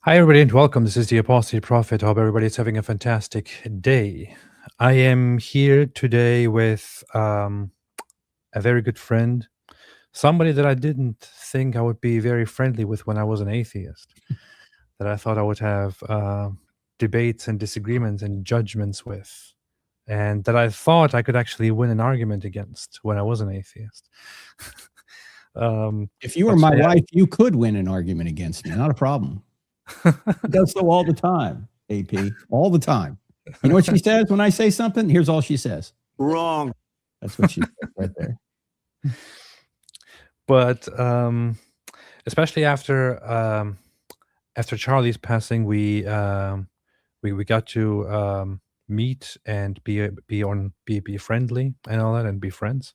Hi, everybody, and welcome. This is the Apostate Prophet. I hope everybody is having a fantastic day. I am here today with a very good friend, somebody that I didn't think I would be very friendly with when I was an atheist, that I thought I would have debates and disagreements and judgments with, and that I thought I could actually win an argument against when I was an atheist. If you were but my yeah, wife, you could win an argument against me. Not a problem. She does so all the time, AP, all the time. You know what she says when I say something? Here's all she says. Wrong. That's what she says right there. but especially after Charlie's passing, we got to meet and be friendly and all that and be friends.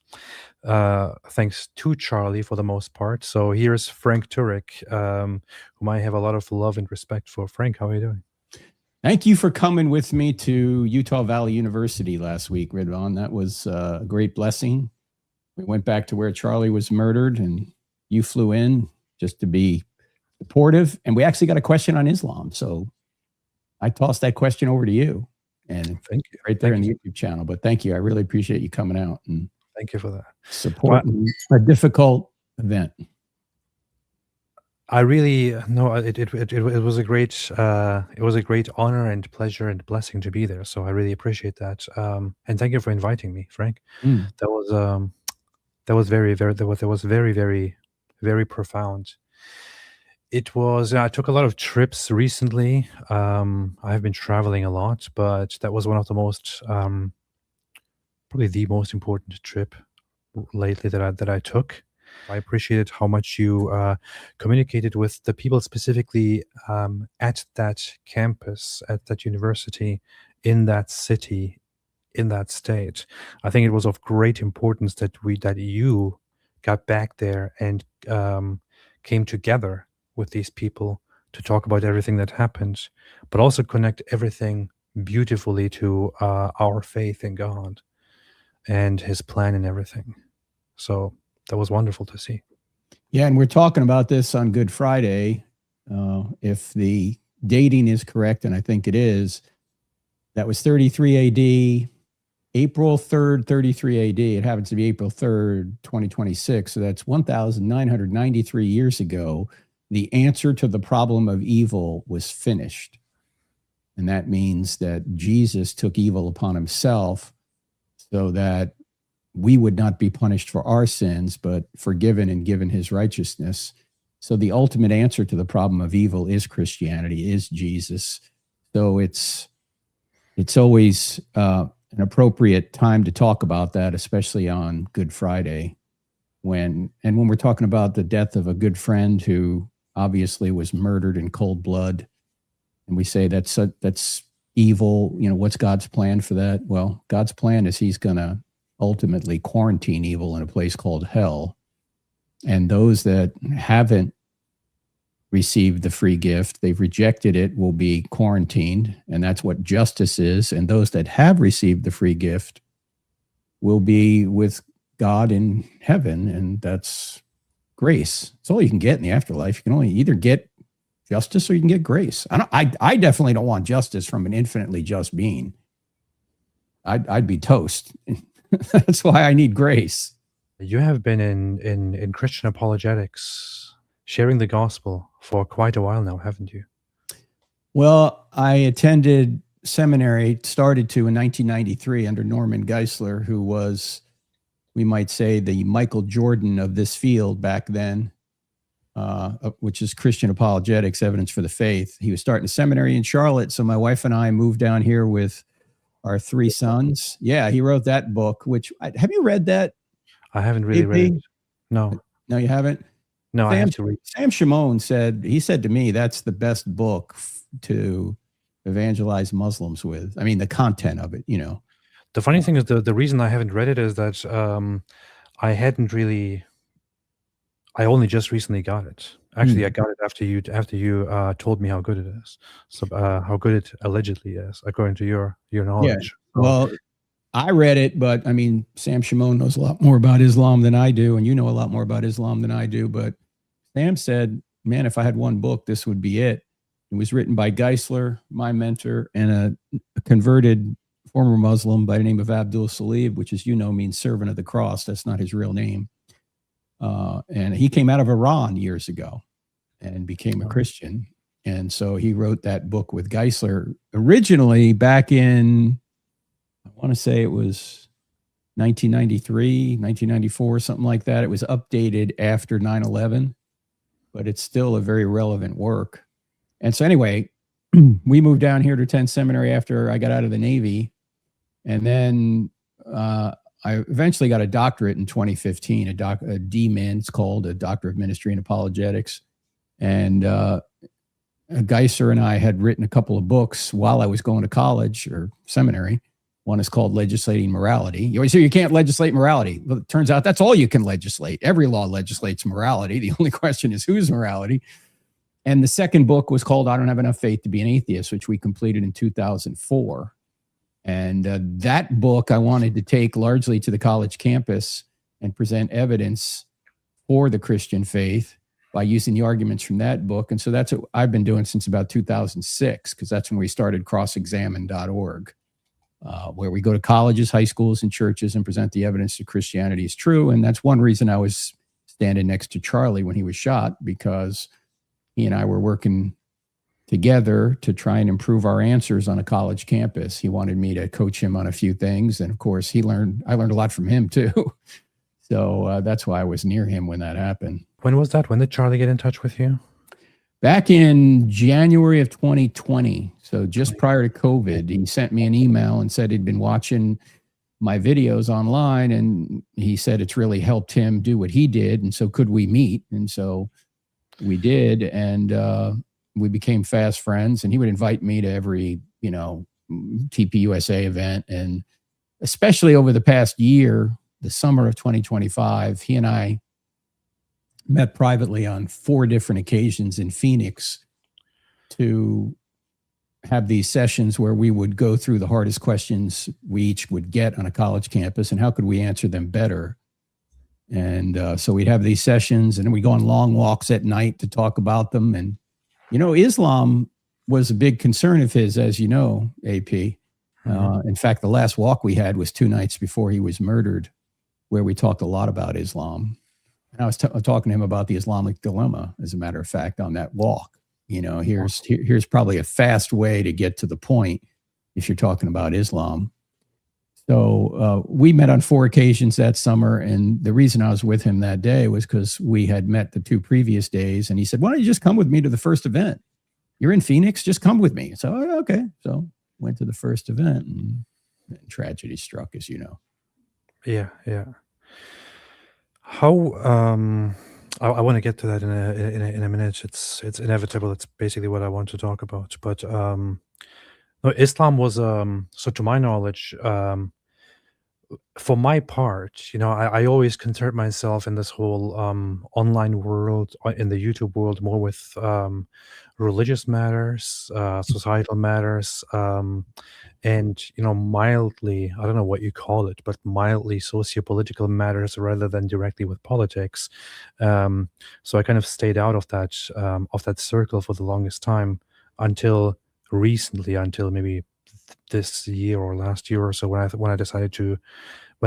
Thanks to Charlie for the most part. So here's Frank Turek, whom I have a lot of love and respect for. Frank, how are you doing? Thank you for coming with me to Utah Valley University last week, Ridwan. That was a great blessing. We went back to where Charlie was murdered, and you flew in just to be supportive. And we actually got a question on Islam. So I tossed that question over to you. And Thank you. right there Thank in you. the YouTube channel. But thank you. I really appreciate you coming out and Thank you for that. supporting a difficult event. I really no, it was a great honor and pleasure and blessing to be there. So I really appreciate that. And thank you for inviting me, Frank. That was very profound. It was. I took a lot of trips recently. I've been traveling a lot, but that was one of the most, probably the most important trip lately that I took. I appreciated how much you communicated with the people specifically at that campus, at that university, in that city, in that state. I think it was of great importance that you got back there and came together with these people to talk about everything that happened, but also connect everything beautifully to our faith in God and His plan and everything. So that was wonderful to see. Yeah, and we're talking about this on Good Friday. If the dating is correct, and I think it is, that was 33 AD, April 3rd, 33 AD. It happens to be April 3rd, 2026. So that's 1,993 years ago. The answer to the problem of evil was finished. And that means that Jesus took evil upon himself so that we would not be punished for our sins, but forgiven and given his righteousness. So the ultimate answer to the problem of evil is Christianity, is Jesus. So it's always an appropriate time to talk about that, especially on Good Friday, when we're talking about the death of a good friend who obviously was murdered in cold blood, and we say that's evil. You know, what's God's plan for that? Well, God's plan is He's going to ultimately quarantine evil in a place called hell. And those that haven't received the free gift, they've rejected it, will be quarantined. And that's what justice is. And those that have received the free gift will be with God in heaven. And that's grace. It's all you can get in the afterlife. You can only either get justice or you can get grace. I definitely don't want justice from an infinitely just being. I'd be toast. That's why I need grace. You have been in Christian apologetics, sharing the gospel for quite a while now, haven't you? Well, I attended seminary, started to in 1993 under Norman Geisler, who was, we might say, the Michael Jordan of this field back then, which is Christian apologetics, evidence for the faith. He was starting a seminary in Charlotte, so my wife and I moved down here with our three sons. Yeah, he wrote that book, which, have you read that? I haven't really read it. No. No, you haven't? No, I have to read. Sam Shimon said to me, that's the best book to evangelize Muslims with. I mean, the content of it, you know. The funny thing is the reason I haven't read it is that I only just recently got it. Actually, I got it after you told me how good it is. So how good it allegedly is, according to your knowledge. Yeah. Well, I read it, but I mean, Sam Shimon knows a lot more about Islam than I do, and you know a lot more about Islam than I do. But Sam said, "Man, if I had one book, this would be it." It was written by Geisler, my mentor, and a converted former Muslim by the name of Abdul Salib, which, as you know, means servant of the cross. That's not his real name. And he came out of Iran years ago and became a Christian. And so he wrote that book with Geisler originally back in, I want to say it was 1993, 1994, something like that. It was updated after 9/11, but it's still a very relevant work. And so anyway, we moved down here to 10 Seminary after I got out of the Navy. And then I eventually got a doctorate in 2015, a DMin, it's called, a Doctor of Ministry and Apologetics. And Geisler and I had written a couple of books while I was going to college or seminary. One is called Legislating Morality. You always hear you can't legislate morality. Well, it turns out that's all you can legislate. Every law legislates morality. The only question is whose morality. And the second book was called I Don't Have Enough Faith to Be an Atheist, which we completed in 2004. And that book I wanted to take largely to the college campus and present evidence for the Christian faith by using the arguments from that book. And so that's what I've been doing since about 2006, because that's when we started crossexamine.org, where we go to colleges, high schools, and churches and present the evidence that Christianity is true. And that's one reason I was standing next to Charlie when he was shot, because he and I were working together to try and improve our answers on a college campus. He wanted me to coach him on a few things. And of course, I learned a lot from him too. So that's why I was near him when that happened. When was that? When did Charlie get in touch with you? Back in January of 2020. So just prior to COVID, he sent me an email and said he'd been watching my videos online. And he said it's really helped him do what he did. And so could we meet? And so we did. And we became fast friends. And he would invite me to every, TPUSA event. And especially over the past year, the summer of 2025, he and I met privately on 4 different occasions in Phoenix to have these sessions where we would go through the hardest questions we each would get on a college campus and how could we answer them better. And so we'd have these sessions and then we'd go on long walks at night to talk about them. And, Islam was a big concern of his, as you know, AP. In fact, the last walk we had was 2 nights before he was murdered, where we talked a lot about Islam. And I was talking to him about the Islamic dilemma, as a matter of fact, on that walk. Here's probably a fast way to get to the point if you're talking about Islam. So we met on 4 occasions that summer. And the reason I was with him that day was because we had met the 2 previous days. And he said, why don't you just come with me to the first event? You're in Phoenix, just come with me. So, okay. So went to the first event and tragedy struck, as you know. Yeah. How I want to get to that in a minute. It's inevitable. It's basically what I want to talk about. But no, Islam was so to my knowledge, for my part, I always concerned myself in this whole online world, in the YouTube world, more with religious matters, societal matters, and mildly, I don't know what you call it, but mildly socio-political matters rather than directly with politics. So I kind of stayed out of that circle for the longest time until recently, until maybe this year or last year or so, when I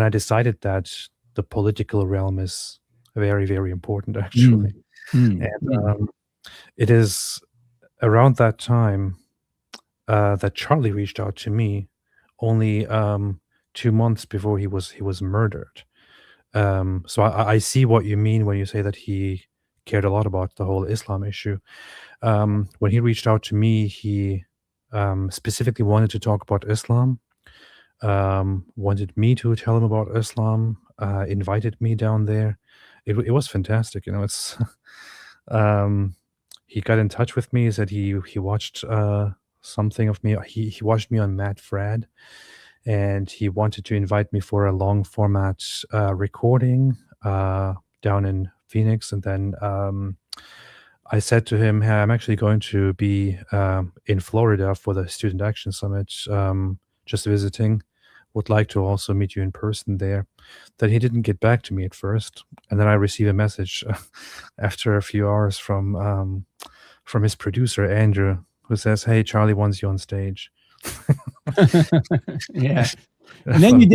decided that the political realm is very, very important, actually. And it is around that time that Charlie reached out to me, only 2 months before he was murdered. So I see what you mean when you say that he cared a lot about the whole Islam issue. When he reached out to me, he specifically wanted to talk about Islam, wanted me to tell him about Islam, invited me down there. It was fantastic. It's he got in touch with me, said he watched something of me. He watched me on Matt Frad, and he wanted to invite me for a long format recording down in Phoenix. And then I said to him, hey, I'm actually going to be in Florida for the Student Action Summit, just visiting. Would like to also meet you in person there. Then he didn't get back to me at first. And then I received a message after a few hours from his producer, Andrew, who says, "Hey, Charlie wants you on stage." Yeah. And then you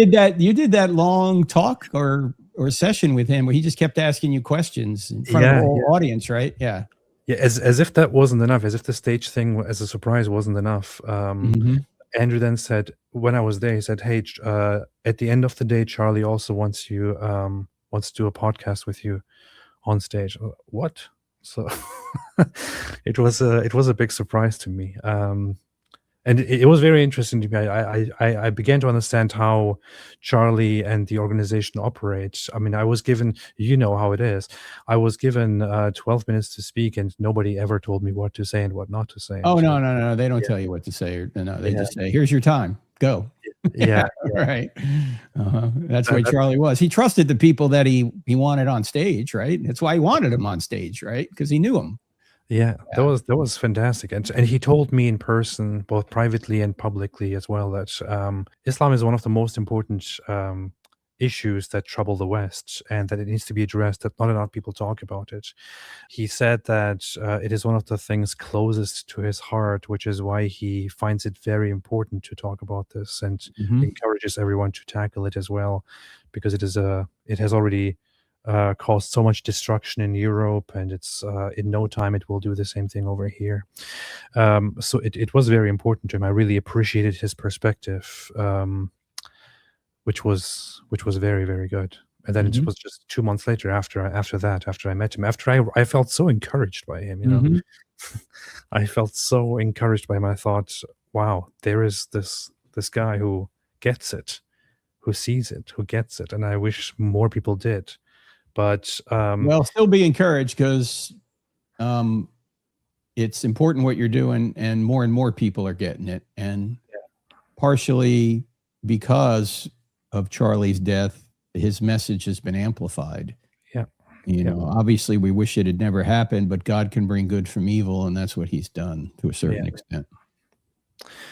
did that long talk or session with him where he just kept asking you questions in front of the Yeah, whole audience, right? Yeah. yeah. As if that wasn't enough, as if the stage thing as a surprise wasn't enough. Hmm. Andrew then said, when I was there, he said, "Hey, at the end of the day, Charlie also wants to do a podcast with you on stage." What? So it was a big surprise to me. And it was very interesting to me. I began to understand how Charlie and the organization operates. I mean, I was given, you know how it is. I was given 12 minutes to speak, and nobody ever told me what to say and what not to say. Oh, And no, no, no. They don't yeah, tell you what to say. No, they yeah, just say, here's your time. Go. yeah, Yeah, right. That's why that, Charlie was. He trusted the people that he wanted on stage, right? That's why he wanted them on stage, right? Because he knew them. yeah, that Yeah. was fantastic, and he told me in person, both privately and publicly as well, that Islam is one of the most important issues that trouble the West, and that it needs to be addressed. That not enough people talk about it. He said that it is one of the things closest to his heart, which is why he finds it very important to talk about this, and Hmm. encourages everyone to tackle it as well, because it has already caused so much destruction in Europe, and it's in no time it will do the same thing over here. So it was very important to him. I really appreciated his perspective, which was very, very good. And then it Hmm. was just 2 months later, after I met him, after I felt so encouraged by him, Hmm. I felt so encouraged by him. I thought, wow, there is this guy who gets it, who sees it, who gets it, and I wish more people did. But Well, still be encouraged because it's important what you're doing, and more people are getting it. And partially because of Charlie's death, his message has been amplified. yeah, You yeah, know, obviously we wish it had never happened, but God can bring good from evil, and that's what he's done to a certain yeah. extent.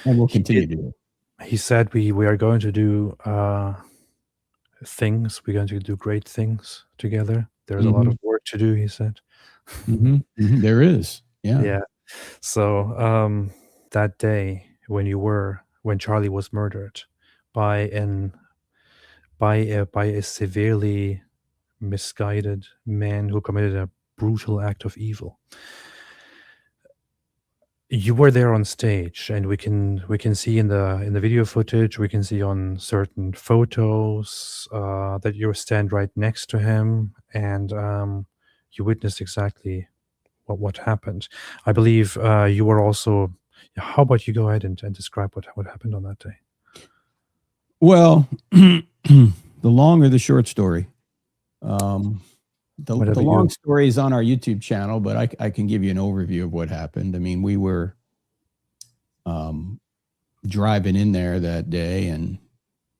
And we'll He continue did. to do. He said we are going to do things. We're going to do great things together. There's a lot Hmm. of work to do, he said. Hmm. Hmm. There is. Yeah. Yeah. So that day when Charlie was murdered by an by a severely misguided man who committed a brutal act of evil. You were there on stage, and we can see in the video footage, we can see on certain photos that you stand right next to him, and you witnessed exactly what happened. I believe you were also. How about you go ahead and describe what happened on that day? Well, the long or the short story. Um, the Whatever long you. story is on our YouTube channel, but I can give you an overview of what happened. I mean, we were um, driving in there that day, and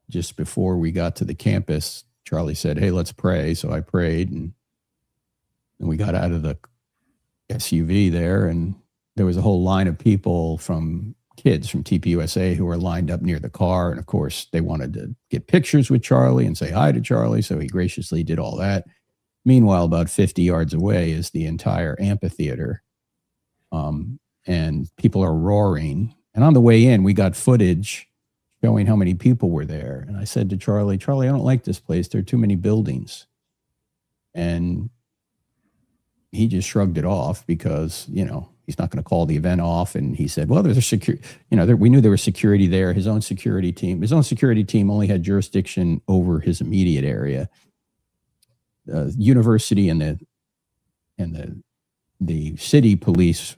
just before we got to the campus, Charlie said, "Hey, let's pray." So I prayed, and we got out of the SUV there, and there was a whole line of people from kids from TPUSA who were lined up near the car. And of course, they wanted to get pictures with Charlie and say hi to Charlie. So he graciously did all that. Meanwhile, about 50 yards away is the entire amphitheater. And people are roaring. And on the way in, we got footage showing how many people were there. And I said to Charlie, "Charlie, I don't like this place. There are too many buildings." And he just shrugged it off because, he's not going to call the event off. And he said, "Well, there's a security, we knew there was security there. His own security team only had jurisdiction over his immediate area. The university and the city police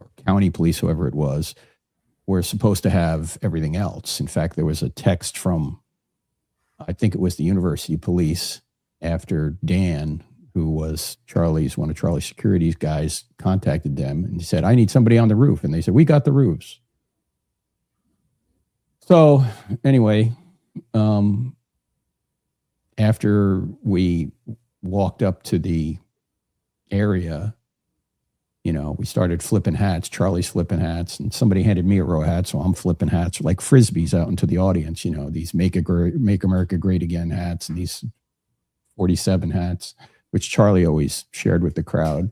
or county police, whoever it was, were supposed to have everything else. In fact, there was a text from, I think it was the university police, after Dan, who was one of Charlie's security's guys, contacted them, and he said, "I need somebody on the roof." And they said, "We got the roofs." So anyway, after we walked up to the area, we started flipping hats. Charlie's flipping hats, and somebody handed me a row of hats, so I'm flipping hats like frisbees out into the audience. These Make America Great Again hats, and these 47 hats, which Charlie always shared with the crowd.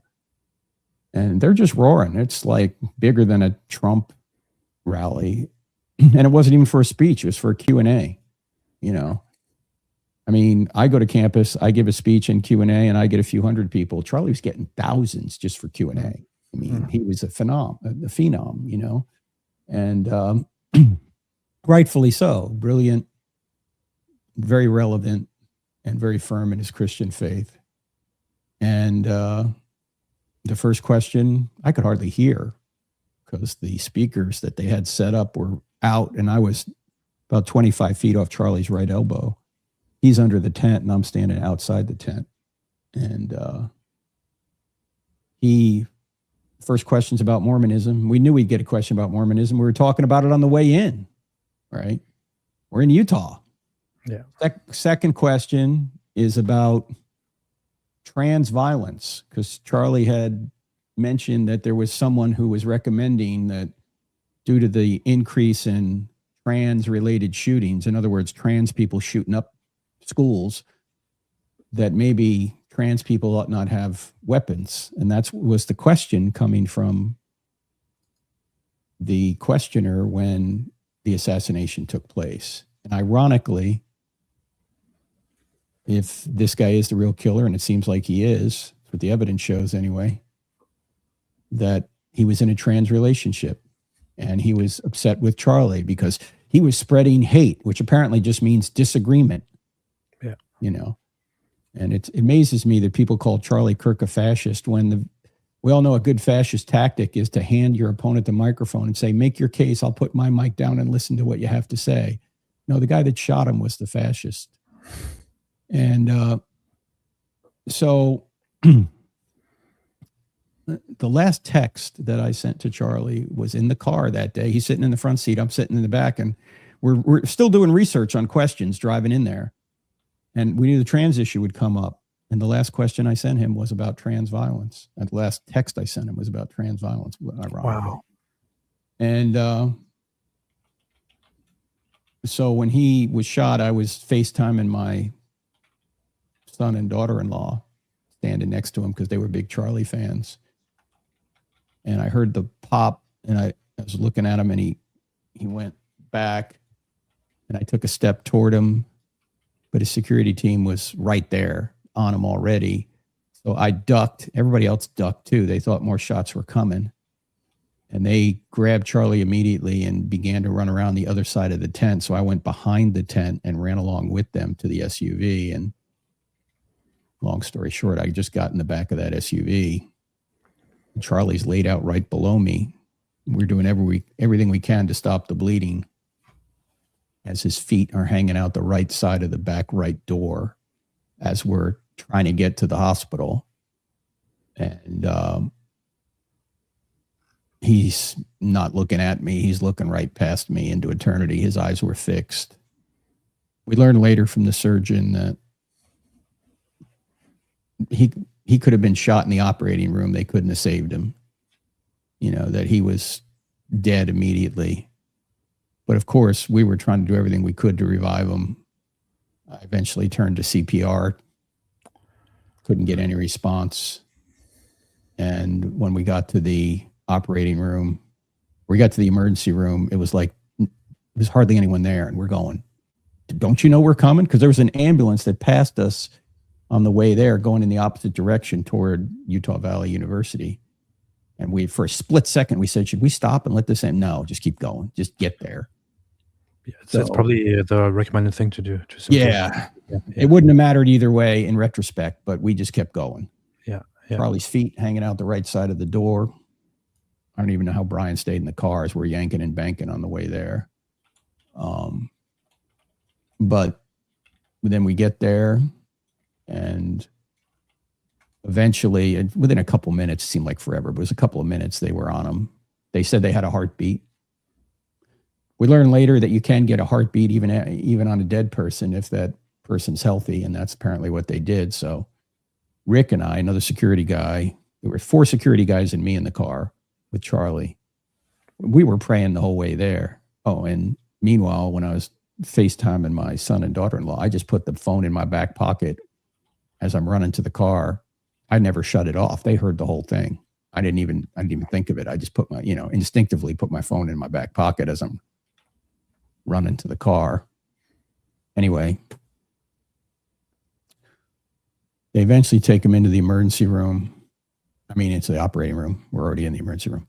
and they're just roaring. It's like bigger than a Trump rally. And it wasn't even for a speech. It was for a Q&A, you know. I mean, I go to campus, I give a speech in Q&A, and I get a few hundred people. Charlie was getting thousands just for Q&A. I mean, he was a phenom, you know, and rightfully so. Brilliant, very relevant, and very firm in his Christian faith. And the first question I could hardly hear because the speakers that they had set up were out, and I was about 25 feet off Charlie's right elbow. He's under the tent, and I'm standing outside the tent. And first question's about Mormonism. We knew we'd get a question about Mormonism. We were talking about it on the way in, right? We're in Utah. Yeah. Second question is about trans violence, because Charlie had mentioned that there was someone who was recommending that due to the increase in trans-related shootings, in other words, trans people shooting up schools, that maybe trans people ought not have weapons. And that was the question coming from the questioner when the assassination took place. And ironically, if this guy is the real killer, and it seems like he is, what the evidence shows anyway, that he was in a trans relationship and he was upset with Charlie because he was spreading hate, which apparently just means disagreement. Yeah. You know, and it amazes me that people call Charlie Kirk a fascist when we all know a good fascist tactic is to hand your opponent the microphone and say, make your case, I'll put my mic down and listen to what you have to say. No, the guy that shot him was the fascist. And so the last text that I sent to Charlie was in the car that day. He's sitting in the front seat. I'm sitting in the back, and we're still doing research on questions driving in there. And we knew the trans issue would come up. And the last question I sent him was about trans violence. And the last text I sent him was about trans violence. Wow. And so when he was shot, I was FaceTiming my son and daughter-in-law standing next to him because they were big Charlie fans. And I heard the pop, and I was looking at him, and he went back, and I took a step toward him, but his security team was right there on him already. So I ducked. Everybody else ducked too. They thought more shots were coming. And they grabbed Charlie immediately and began to run around the other side of the tent. So I went behind the tent and ran along with them to the SUV. And long story short, I just got in the back of that SUV. Charlie's laid out right below me. We're doing everything we can to stop the bleeding as his feet are hanging out the right side of the back right door as we're trying to get to the hospital. And he's not looking at me. He's looking right past me into eternity. His eyes were fixed. We learned later from the surgeon that he could have been shot in the operating room. They couldn't have saved him. You know, that he was dead immediately. But of course, we were trying to do everything we could to revive him. I eventually turned to CPR. Couldn't get any response. And when we got to the operating room, we got to the emergency room, it was like, there's hardly anyone there. And we're going, don't you know we're coming? Because there was an ambulance that passed us on the way there, going in the opposite direction toward Utah Valley University. And we, for a split second, we said, should we stop and let this in? No, just keep going. Just get there. Yeah, that's probably the recommended thing to do. Yeah. It wouldn't have mattered either way in retrospect, but we just kept going. Yeah. Charlie's feet hanging out the right side of the door. I don't even know how Brian stayed in the car as we're yanking and banking on the way there. But then we get there, and eventually, within a couple minutes, it seemed like forever, but it was a couple of minutes they were on him. They said they had a heartbeat. We learned later that you can get a heartbeat even on a dead person if that person's healthy, and that's apparently what they did. So Rick and I, another security guy, there were 4 security guys and me in the car with Charlie. We were praying the whole way there. Oh, and meanwhile, when I was FaceTiming my son and daughter-in-law, I just put the phone in my back pocket as I'm running to the car. I never shut it off. They heard the whole thing. I didn't even think of it. I just put my, instinctively put my phone in my back pocket as I'm running to the car. Anyway, they eventually take him into the emergency room. I mean, into the operating room. We're already in the emergency room.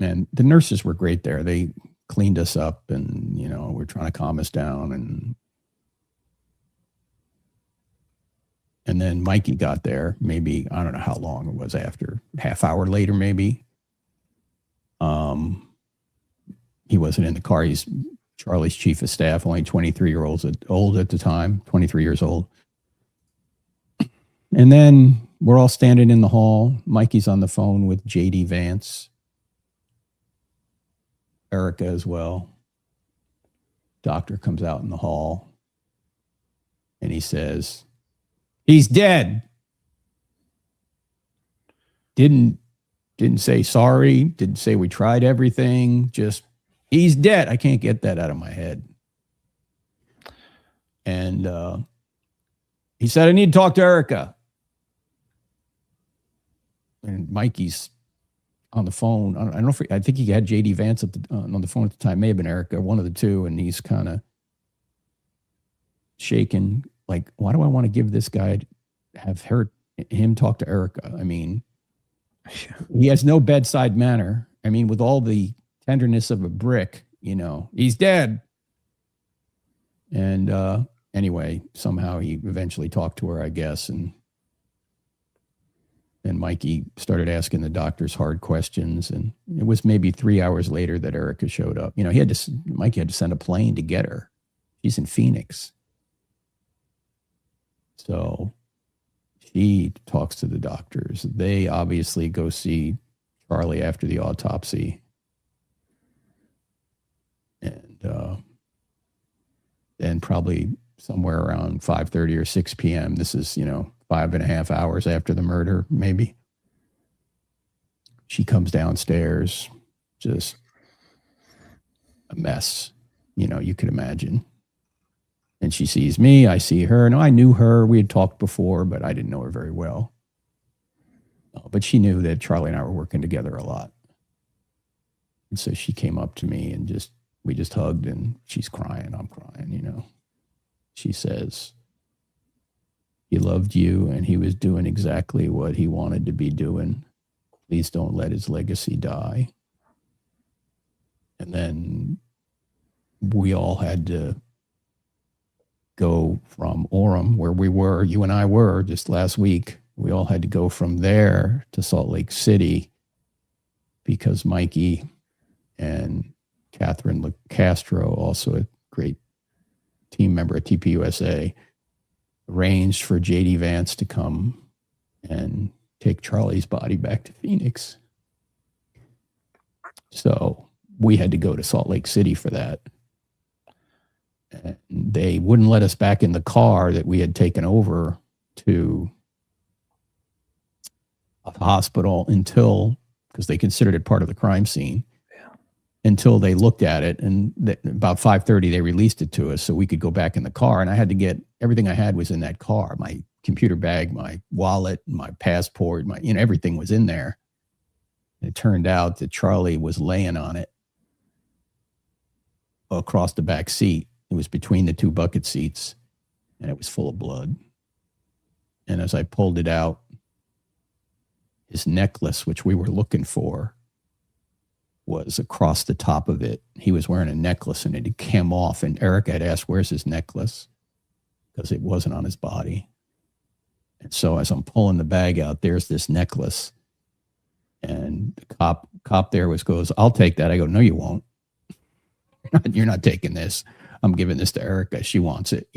And the nurses were great there. They cleaned us up and, we're trying to calm us down. And then Mikey got there, maybe, I don't know how long it was after, half hour later, maybe. He wasn't in the car. He's Charlie's chief of staff, only 23 years old at the time, 23 years old. And then we're all standing in the hall. Mikey's on the phone with JD Vance, Erica as well. Doctor comes out in the hall and he says, "He's dead." Didn't say sorry, didn't say we tried everything, just, "He's dead." I can't get that out of my head. And he said, "I need to talk to Erica." And Mikey's on the phone. I don't know I think he had JD Vance on the phone at the time. May have been Erica, one of the two. And he's kind of shaking, like, why do I want to give this guy, have him talk to Erica? I mean, he has no bedside manner. I mean, with all the tenderness of a brick, he's dead. And anyway, somehow he eventually talked to her, I guess. And Mikey started asking the doctors hard questions. And it was maybe 3 hours later that Erica showed up. Mikey had to send a plane to get her. She's in Phoenix. So she talks to the doctors. They obviously go see Charlie after the autopsy. And probably somewhere around 5:30 or 6 p.m. This is, 5.5 hours after the murder, maybe. She comes downstairs, just a mess, you could imagine. And she sees me, I see her. No, I knew her. We had talked before, but I didn't know her very well. But she knew that Charlie and I were working together a lot. And so she came up to me and we just hugged, and she's crying. I'm crying, She says, "He loved you and he was doing exactly what he wanted to be doing. Please don't let his legacy die." And then we all had to go from Orem, where you and I were just last week. We all had to go from there to Salt Lake City because Mikey and Catherine Castro, also a great team member at TPUSA, arranged for JD Vance to come and take Charlie's body back to Phoenix. So we had to go to Salt Lake City for that. And they wouldn't let us back in the car that we had taken over to a hospital because they considered it part of the crime scene, until they looked at it. And about 5:30, they released it to us so we could go back in the car. And I had to get everything I had was in that car. My computer bag, my wallet, my passport, everything was in there. And it turned out that Charlie was laying on it across the back seat. It was between the two bucket seats, and it was full of blood. And as I pulled it out, his necklace, which we were looking for, was across the top of it. He was wearing a necklace and it had come off. And Erica had asked, "Where's his necklace?" Because it wasn't on his body. And so as I'm pulling the bag out, there's this necklace. And the cop there goes, "I'll take that." I go, "No, you won't. You're not taking this. I'm giving this to Erica. She wants it,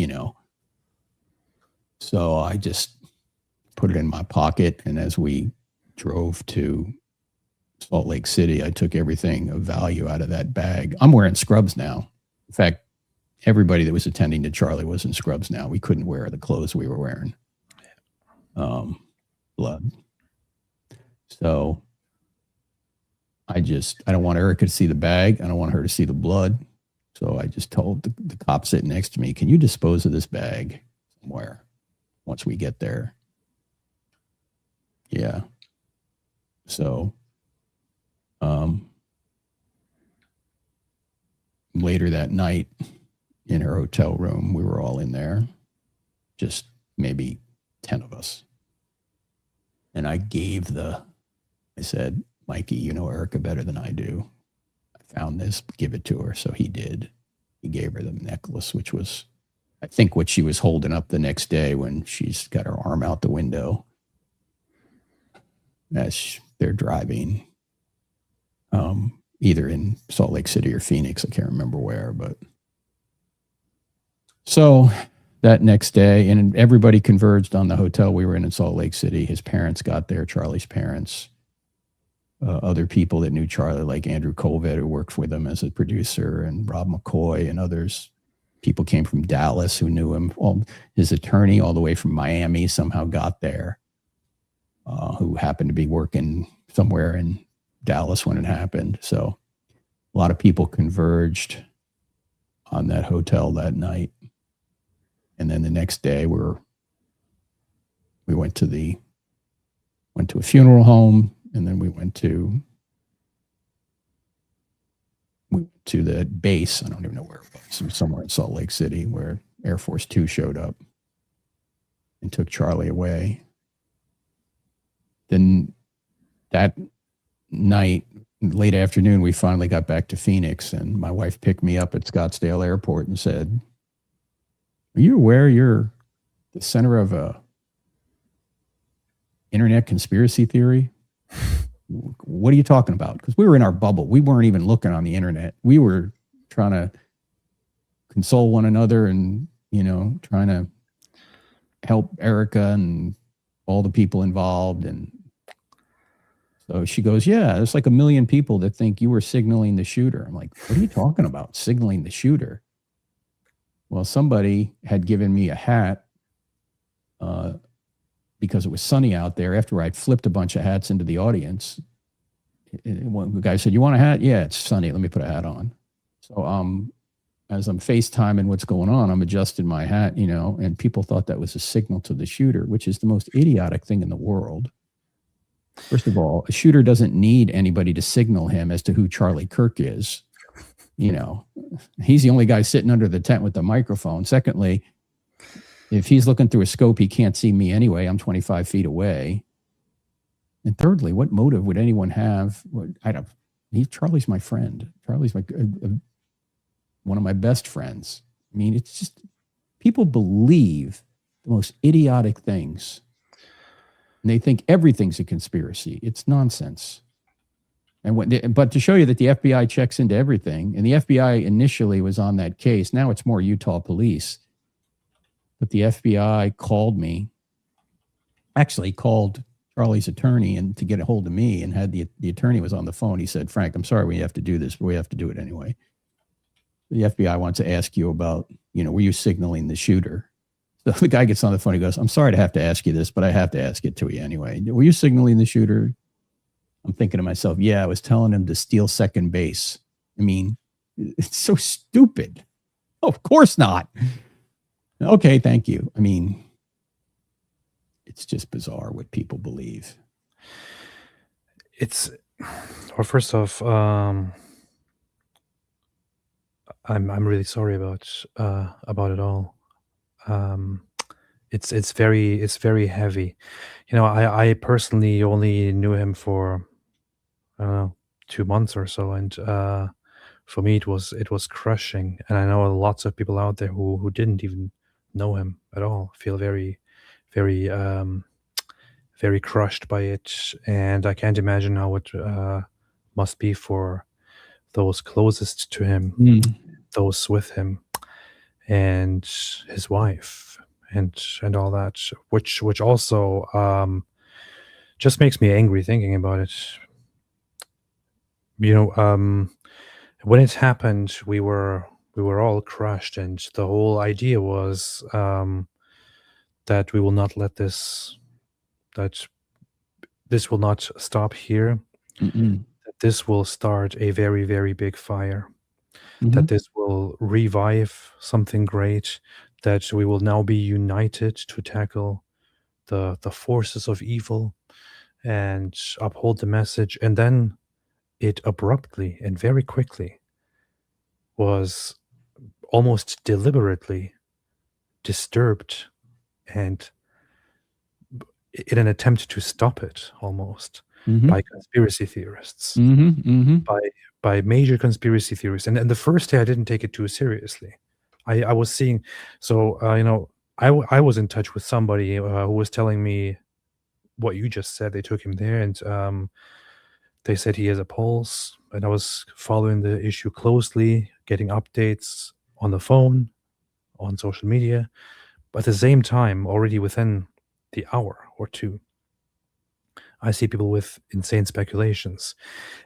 So I just put it in my pocket. And as we drove to Salt Lake City, I took everything of value out of that bag. I'm wearing scrubs now. In fact, everybody that was attending to Charlie was in scrubs now. We couldn't wear the clothes we were wearing. Blood. So I don't want Erica to see the bag. I don't want her to see the blood. So I just told the cop sitting next to me, "Can you dispose of this bag somewhere once we get there?" Yeah. So later that night in her hotel room, we were all in there, just maybe 10 of us. And I said, Mikey, you know Erica better than I do. I found this, give it to her. So he did. He gave her the necklace, which was, I think, what she was holding up the next day when she's got her arm out the window as they're driving, either in Salt Lake City or Phoenix. I can't remember where, but so that next day, and everybody converged on the hotel we were in Salt Lake City. His parents got there, Charlie's parents, other people that knew Charlie, like Andrew Colvet, who worked with him as a producer, and Rob McCoy and others. People came from Dallas who knew him. Well, his attorney all the way from Miami somehow got there, who happened to be working somewhere in Dallas when it happened. So a lot of people converged on that hotel that night. And then the next day we went to a funeral home, and then we went to the base. I don't even know where it was, somewhere in Salt Lake City, where Air Force Two showed up and took Charlie away. Then that night, late afternoon, we finally got back to Phoenix, and my wife picked me up at Scottsdale Airport and said, "Are you aware you're the center of a internet conspiracy theory?" What are you talking about? Because we were in our bubble. We weren't even looking on the internet. We were trying to console one another and, trying to help Erica and all the people involved. And so she goes, "Yeah, there's like 1 million people that think you were signaling the shooter." I'm like, "What are you talking about? Signaling the shooter?" Well, somebody had given me a hat because it was sunny out there after I'd flipped a bunch of hats into the audience. One guy said, "You want a hat?" "Yeah, it's sunny. Let me put a hat on." So as I'm FaceTiming what's going on, I'm adjusting my hat, and people thought that was a signal to the shooter, which is the most idiotic thing in the world. First of all, a shooter doesn't need anybody to signal him as to who Charlie Kirk is. He's the only guy sitting under the tent with the microphone. Secondly, if he's looking through a scope, he can't see me anyway. I'm 25 feet away. And thirdly, what motive would anyone have? Charlie's my friend. Charlie's one of my best friends. I mean, it's just, people believe the most idiotic things. And they think everything's a conspiracy. It's nonsense. But to show you that the FBI checks into everything, and the FBI initially was on that case. Now it's more Utah police. But the FBI called me, actually called Charlie's attorney and to get a hold of me, and had the attorney was on the phone. He said, "Frank, I'm sorry we have to do this, but we have to do it anyway. The FBI wants to ask you about, were you signaling the shooter?" So the guy gets on the phone. He goes, "I'm sorry to have to ask you this, but I have to ask it to you anyway. Were you signaling the shooter?" I'm thinking to myself, yeah, I was telling him to steal second base. I mean, it's so stupid. Oh, of course not. Okay, thank you. I mean, it's just bizarre what people believe. First off, I'm really sorry about it all. It's very heavy. I personally only knew him for, I don't know, 2 months or so, and for me it was crushing. And I know lots of people out there who didn't even know him at all feel very, very, very crushed by it. And I can't imagine how it must be for those closest to him, those with him, and his wife, and all that, which also just makes me angry thinking about it. When it happened, we were all crushed, and the whole idea was that we will not let that this will not stop here. That this will start a very, very big fire. That this will revive something great. That we will now be united to tackle the forces of evil, and uphold the message, and then it abruptly and very quickly was almost deliberately disturbed, and in an attempt to stop it almost Mm-hmm. by conspiracy theorists, Mm-hmm. Mm-hmm. by major conspiracy theorists. And the first day I didn't take it too seriously. I was seeing, so I was in touch with somebody who was telling me what you just said. They took him there, and they said he has a pulse, and I was following the issue closely, getting updates on the phone, on social media. But at the same time, already within the hour or two, I see people with insane speculations,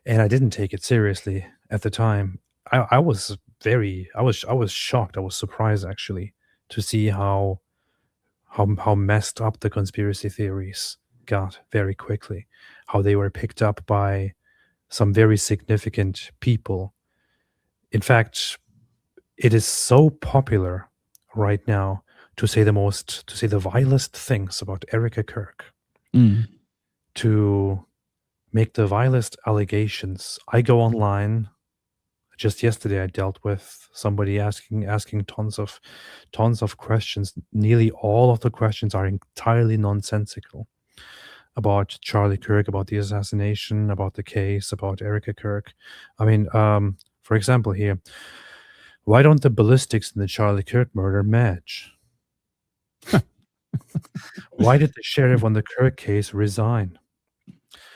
and I didn't take it seriously at the time. I was I was shocked. I was surprised actually to see how messed up the conspiracy theories got very quickly, how they were picked up by some very significant people. In fact, it is so popular right now to say the vilest things about Erica Kirk, Mm. to make the vilest allegations. I go online. Just yesterday, I dealt with somebody asking tons of questions. Nearly all of the questions are entirely nonsensical about Charlie Kirk, about the assassination, about the case, about Erica Kirk. I mean, for example, here, why don't the ballistics in the Charlie Kirk murder match? Why did the sheriff on the Kirk case resign?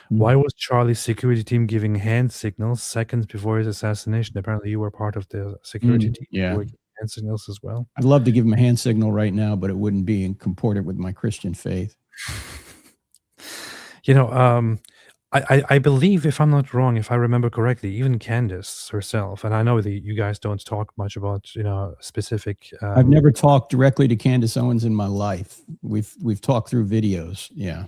Why was Charlie's security team giving hand signals seconds before his assassination? Apparently, you were part of the security team. You Yeah. were giving hand signals as well. I'd love to give him a hand signal right now, but it wouldn't be in concordant with my Christian faith. You know, I believe, if I'm not wrong, if I remember correctly, even Candace herself, and I know that you guys don't talk much about, specific. I've never talked directly to Candace Owens in my life. We've talked through videos. Yeah.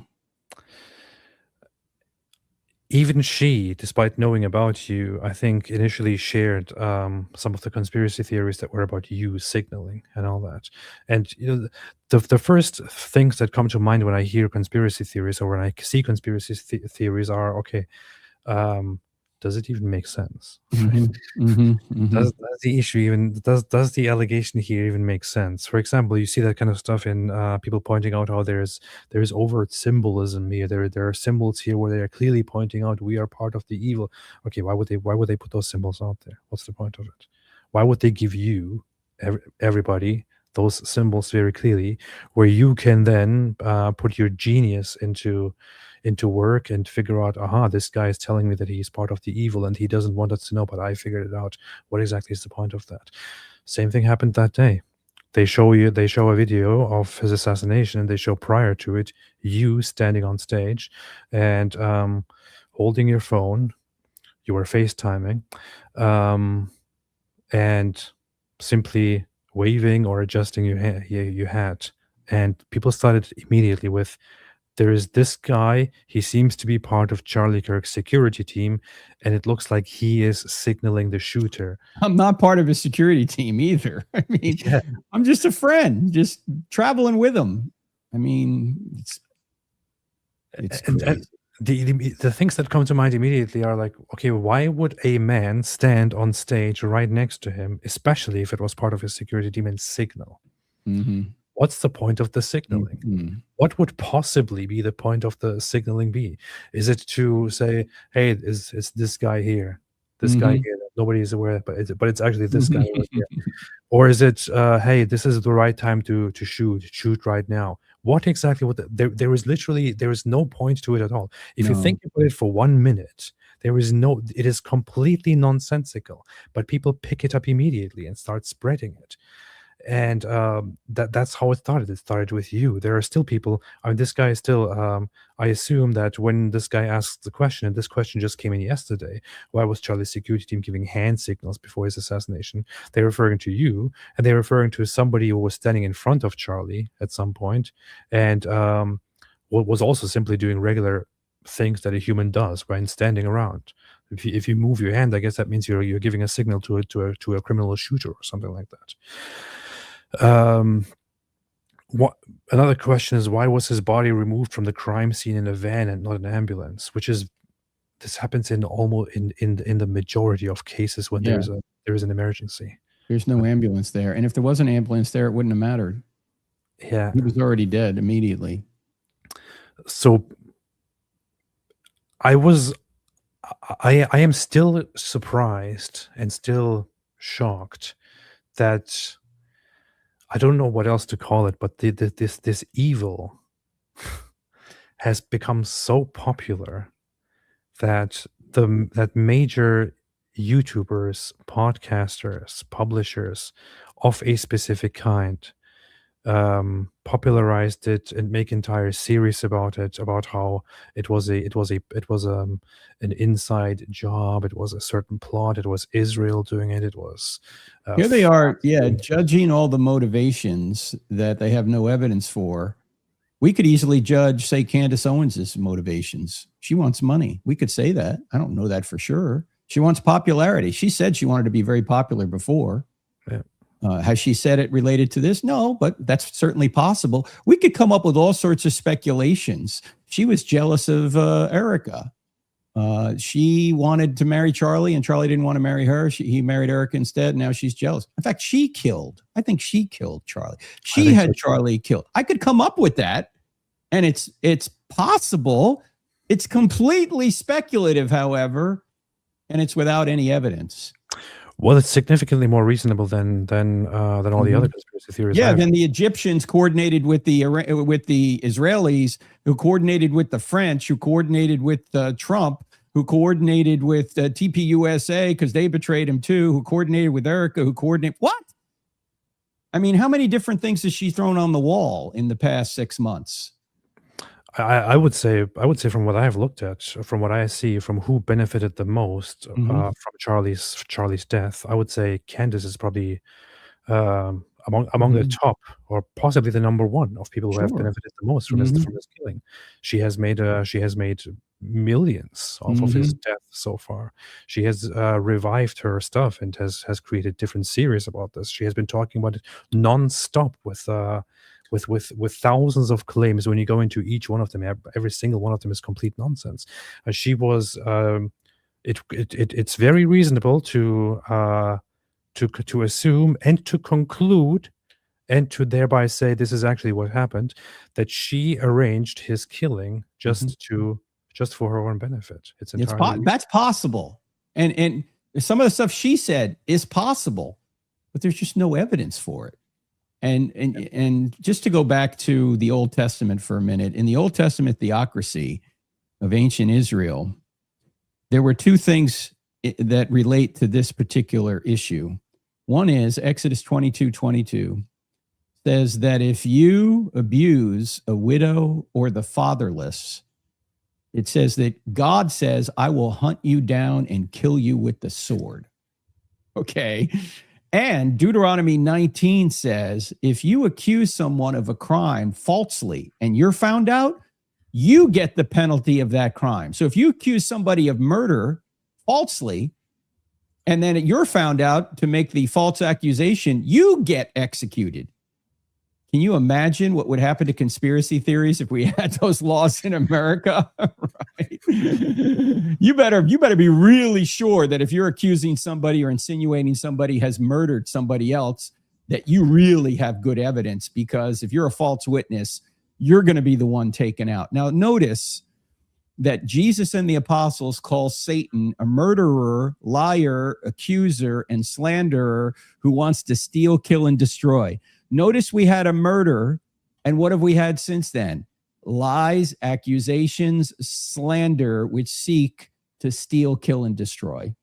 Even she, despite knowing about you, I think initially shared some of the conspiracy theories that were about you signaling and all that. And the first things that come to mind when I hear conspiracy theories or when I see conspiracy theories are, okay, does it even make sense? Mm-hmm. Mm-hmm. Mm-hmm. Does the issue even does the allegation here even make sense? For example, you see that kind of stuff in people pointing out how there's overt symbolism here. There are symbols here where they are clearly pointing out we are part of the evil. Okay, why would they put those symbols out there? What's the point of it? Why would they give you everybody those symbols very clearly, where you can then put your genius into work and figure out, aha, this guy is telling me that he's part of the evil and he doesn't want us to know, but I figured it out. What exactly is the point of that? Same thing happened that day. They show a video of his assassination, and they show prior to it you standing on stage and holding your phone. You were FaceTiming, and simply waving or adjusting your hat. And people started immediately with, there is this guy, he seems to be part of Charlie Kirk's security team, and it looks like he is signaling the shooter. I'm not part of his security team either. I mean, Yeah. I'm just a friend, just traveling with him. I mean, it's crazy. The things that come to mind immediately are like, okay, why would a man stand on stage right next to him, especially if it was part of his security team, and signal? Mm-hmm. What's the point of the signaling? Mm-hmm. What would possibly be the point of the signaling be? Is it to say, hey, it's this guy here, this guy here that nobody is aware, but it's actually this guy over here? Or is it, hey, this is the right time to shoot right now? What exactly would there is no point to it at all. If you think about it for 1 minute, it is completely nonsensical, but people pick it up immediately and start spreading it. And that's how it started. It started with you. There are still people. I mean, this guy is still. I assume that when this guy asks the question, and this question just came in yesterday, why was Charlie's security team giving hand signals before his assassination? They're referring to you, and they're referring to somebody who was standing in front of Charlie at some point, and was also simply doing regular things that a human does when standing around. If you move your hand, I guess that means you're giving a signal to a criminal shooter or something like that. what another question is, why was his body removed from the crime scene in a van and not an ambulance? Which is this happens in almost in the majority of cases when Yeah. there is an emergency. There's no ambulance there. And if there was an ambulance there, it wouldn't have mattered. Yeah. He was already dead immediately. So I am still surprised and still shocked that I don't know what else to call it, but this evil has become so popular that that major YouTubers, podcasters, publishers of a specific kind popularized it and make entire series about it, about how it was an inside job, it was a certain plot, it was Israel doing it, it was Here they are, judging all the motivations that they have no evidence for. We could easily judge, say, Candace Owens' motivations. She wants money. We could say that. I don't know that for sure. She wants popularity. She said she wanted to be very popular before. Yeah. Has she said it related to this? No, but that's certainly possible. We could come up with all sorts of speculations. She was jealous of Erica. She wanted to marry Charlie, and Charlie didn't want to marry her. He married Erica instead. Now she's jealous. In fact, I think she killed Charlie. She had Charlie killed. I could come up with that, and it's possible. It's completely speculative, however, and it's without any evidence. Well, it's significantly more reasonable than all the other conspiracy theories. Yeah, then the Egyptians coordinated with the Israelis, who coordinated with the French, who coordinated with Trump, who coordinated with TPUSA because they betrayed him too, who coordinated with Erica, who coordinated what? I mean, how many different things has she thrown on the wall in the past 6 months? I would say from what I have looked at, from what I see, from who benefited the most from Charlie's death, I would say Candace is probably among the top, or possibly the number one of people who have benefited the most from his killing. She has made millions off of his death so far. She has revived her stuff and has created different series about this. She has been talking about it nonstop with thousands of claims. When you go into each one of them, every single one of them is complete nonsense. She was. It's very reasonable to assume and to conclude and to thereby say this is actually what happened, that she arranged his killing just for her own benefit. It's entirely that's possible, and some of the stuff she said is possible, but there's just no evidence for it. And just to go back to the Old Testament for a minute, in the Old Testament theocracy of ancient Israel, there were two things that relate to this particular issue. One is Exodus 22:22 says that if you abuse a widow or the fatherless, it says that God says, I will hunt you down and kill you with the sword. Okay. And Deuteronomy 19 says, if you accuse someone of a crime falsely and you're found out, you get the penalty of that crime. So if you accuse somebody of murder falsely, and then you're found out to make the false accusation, you get executed. Can you imagine what would happen to conspiracy theories if we had those laws in America? Right? You better be really sure that if you're accusing somebody or insinuating somebody has murdered somebody else, that you really have good evidence, because if you're a false witness, you're going to be the one taken out. Now, notice that Jesus and the apostles call Satan a murderer, liar, accuser, and slanderer who wants to steal, kill, and destroy. Notice we had a murder, and what have we had since then? Lies, accusations, slander, which seek to steal, kill, and destroy.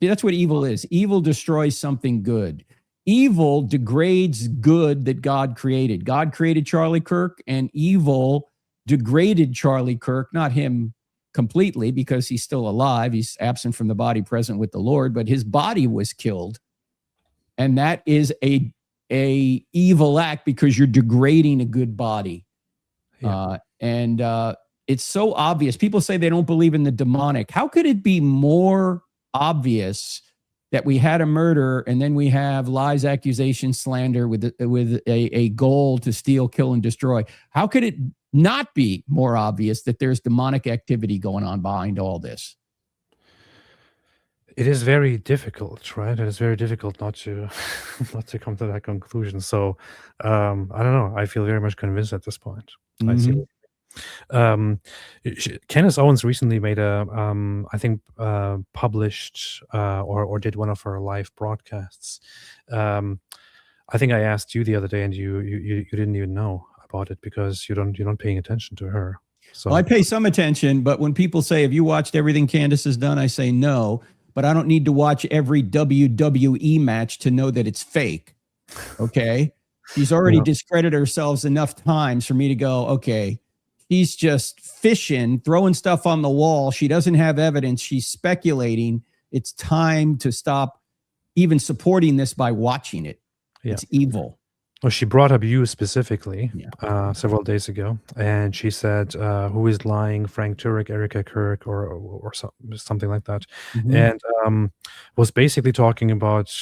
See, that's what evil is. Evil destroys something good. Evil degrades good that God created. God created Charlie Kirk, and evil degraded Charlie Kirk, not him completely because he's still alive. He's absent from the body, present with the Lord, but his body was killed. And that is a evil act because you're degrading a good body. Yeah. It's so obvious. People say they don't believe in the demonic. How could it be more obvious that we had a murder and then we have lies, accusations, slander with a goal to steal, kill, and destroy. How could it not be more obvious that there's demonic activity going on behind all this? It is very difficult, right? It is very difficult not to not to come to that conclusion. So I don't know. I feel very much convinced at this point. I see. Mhm. Candace Owens recently made a, I think, published or did one of her live broadcasts. I think I asked you the other day, and you didn't even know about it because you're not paying attention to her. So Well, I pay some attention, but when people say, have you watched everything Candace has done? I say no, but I don't need to watch every WWE match to know that it's fake. Okay. She's already Yeah. discredited herself enough times for me to go, okay, she's just fishing, throwing stuff on the wall. She doesn't have evidence. She's speculating. It's time to stop even supporting this by watching it. Yeah. It's evil. Well, she brought up you specifically Yeah. several days ago, and she said, "Who is lying? Frank Turek, Erica Kirk, or something like that," Mhm. and was basically talking about.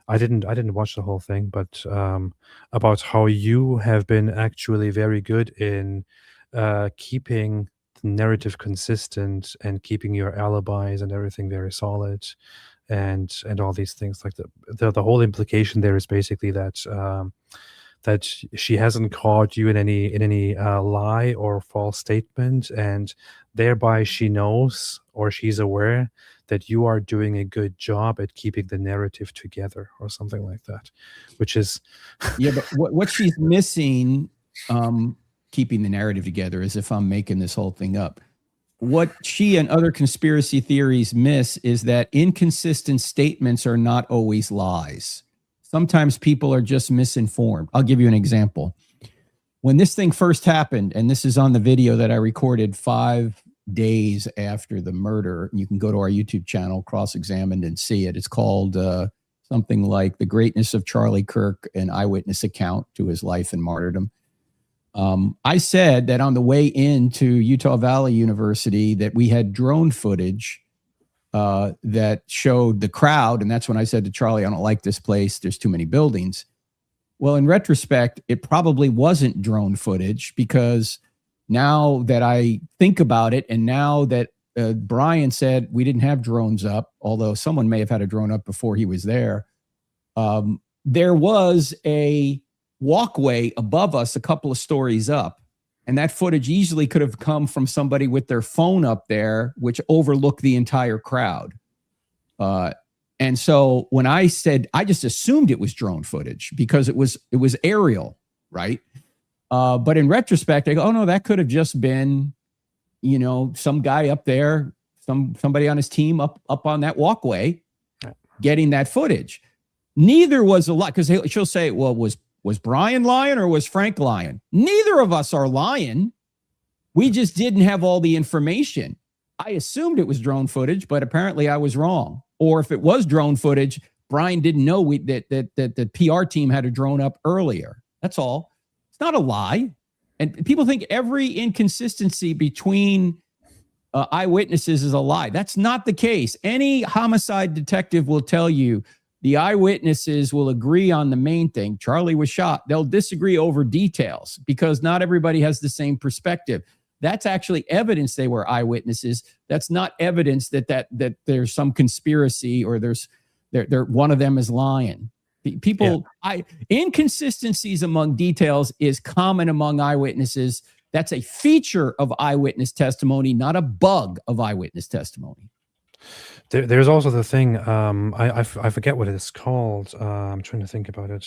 I didn't watch the whole thing, but about how you have been actually very good in keeping the narrative consistent and keeping your alibis and everything very solid, and all these things. Like the whole implication there is basically that that she hasn't caught you in any lie or false statement, and thereby she knows or she's aware that you are doing a good job at keeping the narrative together or something like that, which is Yeah, but what she's missing, keeping the narrative together, is if I'm making this whole thing up. What she and other conspiracy theories miss is that inconsistent statements are not always lies. Sometimes people are just misinformed. I'll give you an example. When this thing first happened, and this is on the video that I recorded 5 days after the murder, you can go to our YouTube channel, Cross Examined, and see it. It's called something like The Greatness of Charlie Kirk, an eyewitness account to his life and martyrdom. I said that on the way into Utah Valley University that we had drone footage that showed the crowd. And that's when I said to Charlie, I don't like this place. There's too many buildings. Well, in retrospect, it probably wasn't drone footage, because now that I think about it, and now that Brian said we didn't have drones up, although someone may have had a drone up before he was there, there was a walkway above us a couple of stories up, and that footage easily could have come from somebody with their phone up there, which overlooked the entire crowd. And so when I said, I just assumed it was drone footage because it was aerial, right? But in retrospect, I go, oh no, that could have just been, some guy up there, somebody on his team up on that walkway getting that footage. Neither was a lie, because she'll say, well, was Brian lying or was Frank lying? Neither of us are lying. We just didn't have all the information. I assumed it was drone footage, but apparently I was wrong. Or if it was drone footage, Brian didn't know that the PR team had a drone up earlier. That's all. It's not a lie. And people think every inconsistency between eyewitnesses is a lie. That's not the case. Any homicide detective will tell you the eyewitnesses will agree on the main thing. Charlie was shot. They'll disagree over details because not everybody has the same perspective. That's actually evidence they were eyewitnesses. That's not evidence that there's some conspiracy or there's one of them is lying. People, inconsistencies among details is common among eyewitnesses. That's a feature of eyewitness testimony, not a bug of eyewitness testimony. There's also the thing, I forget what it's called. I'm trying to think about it.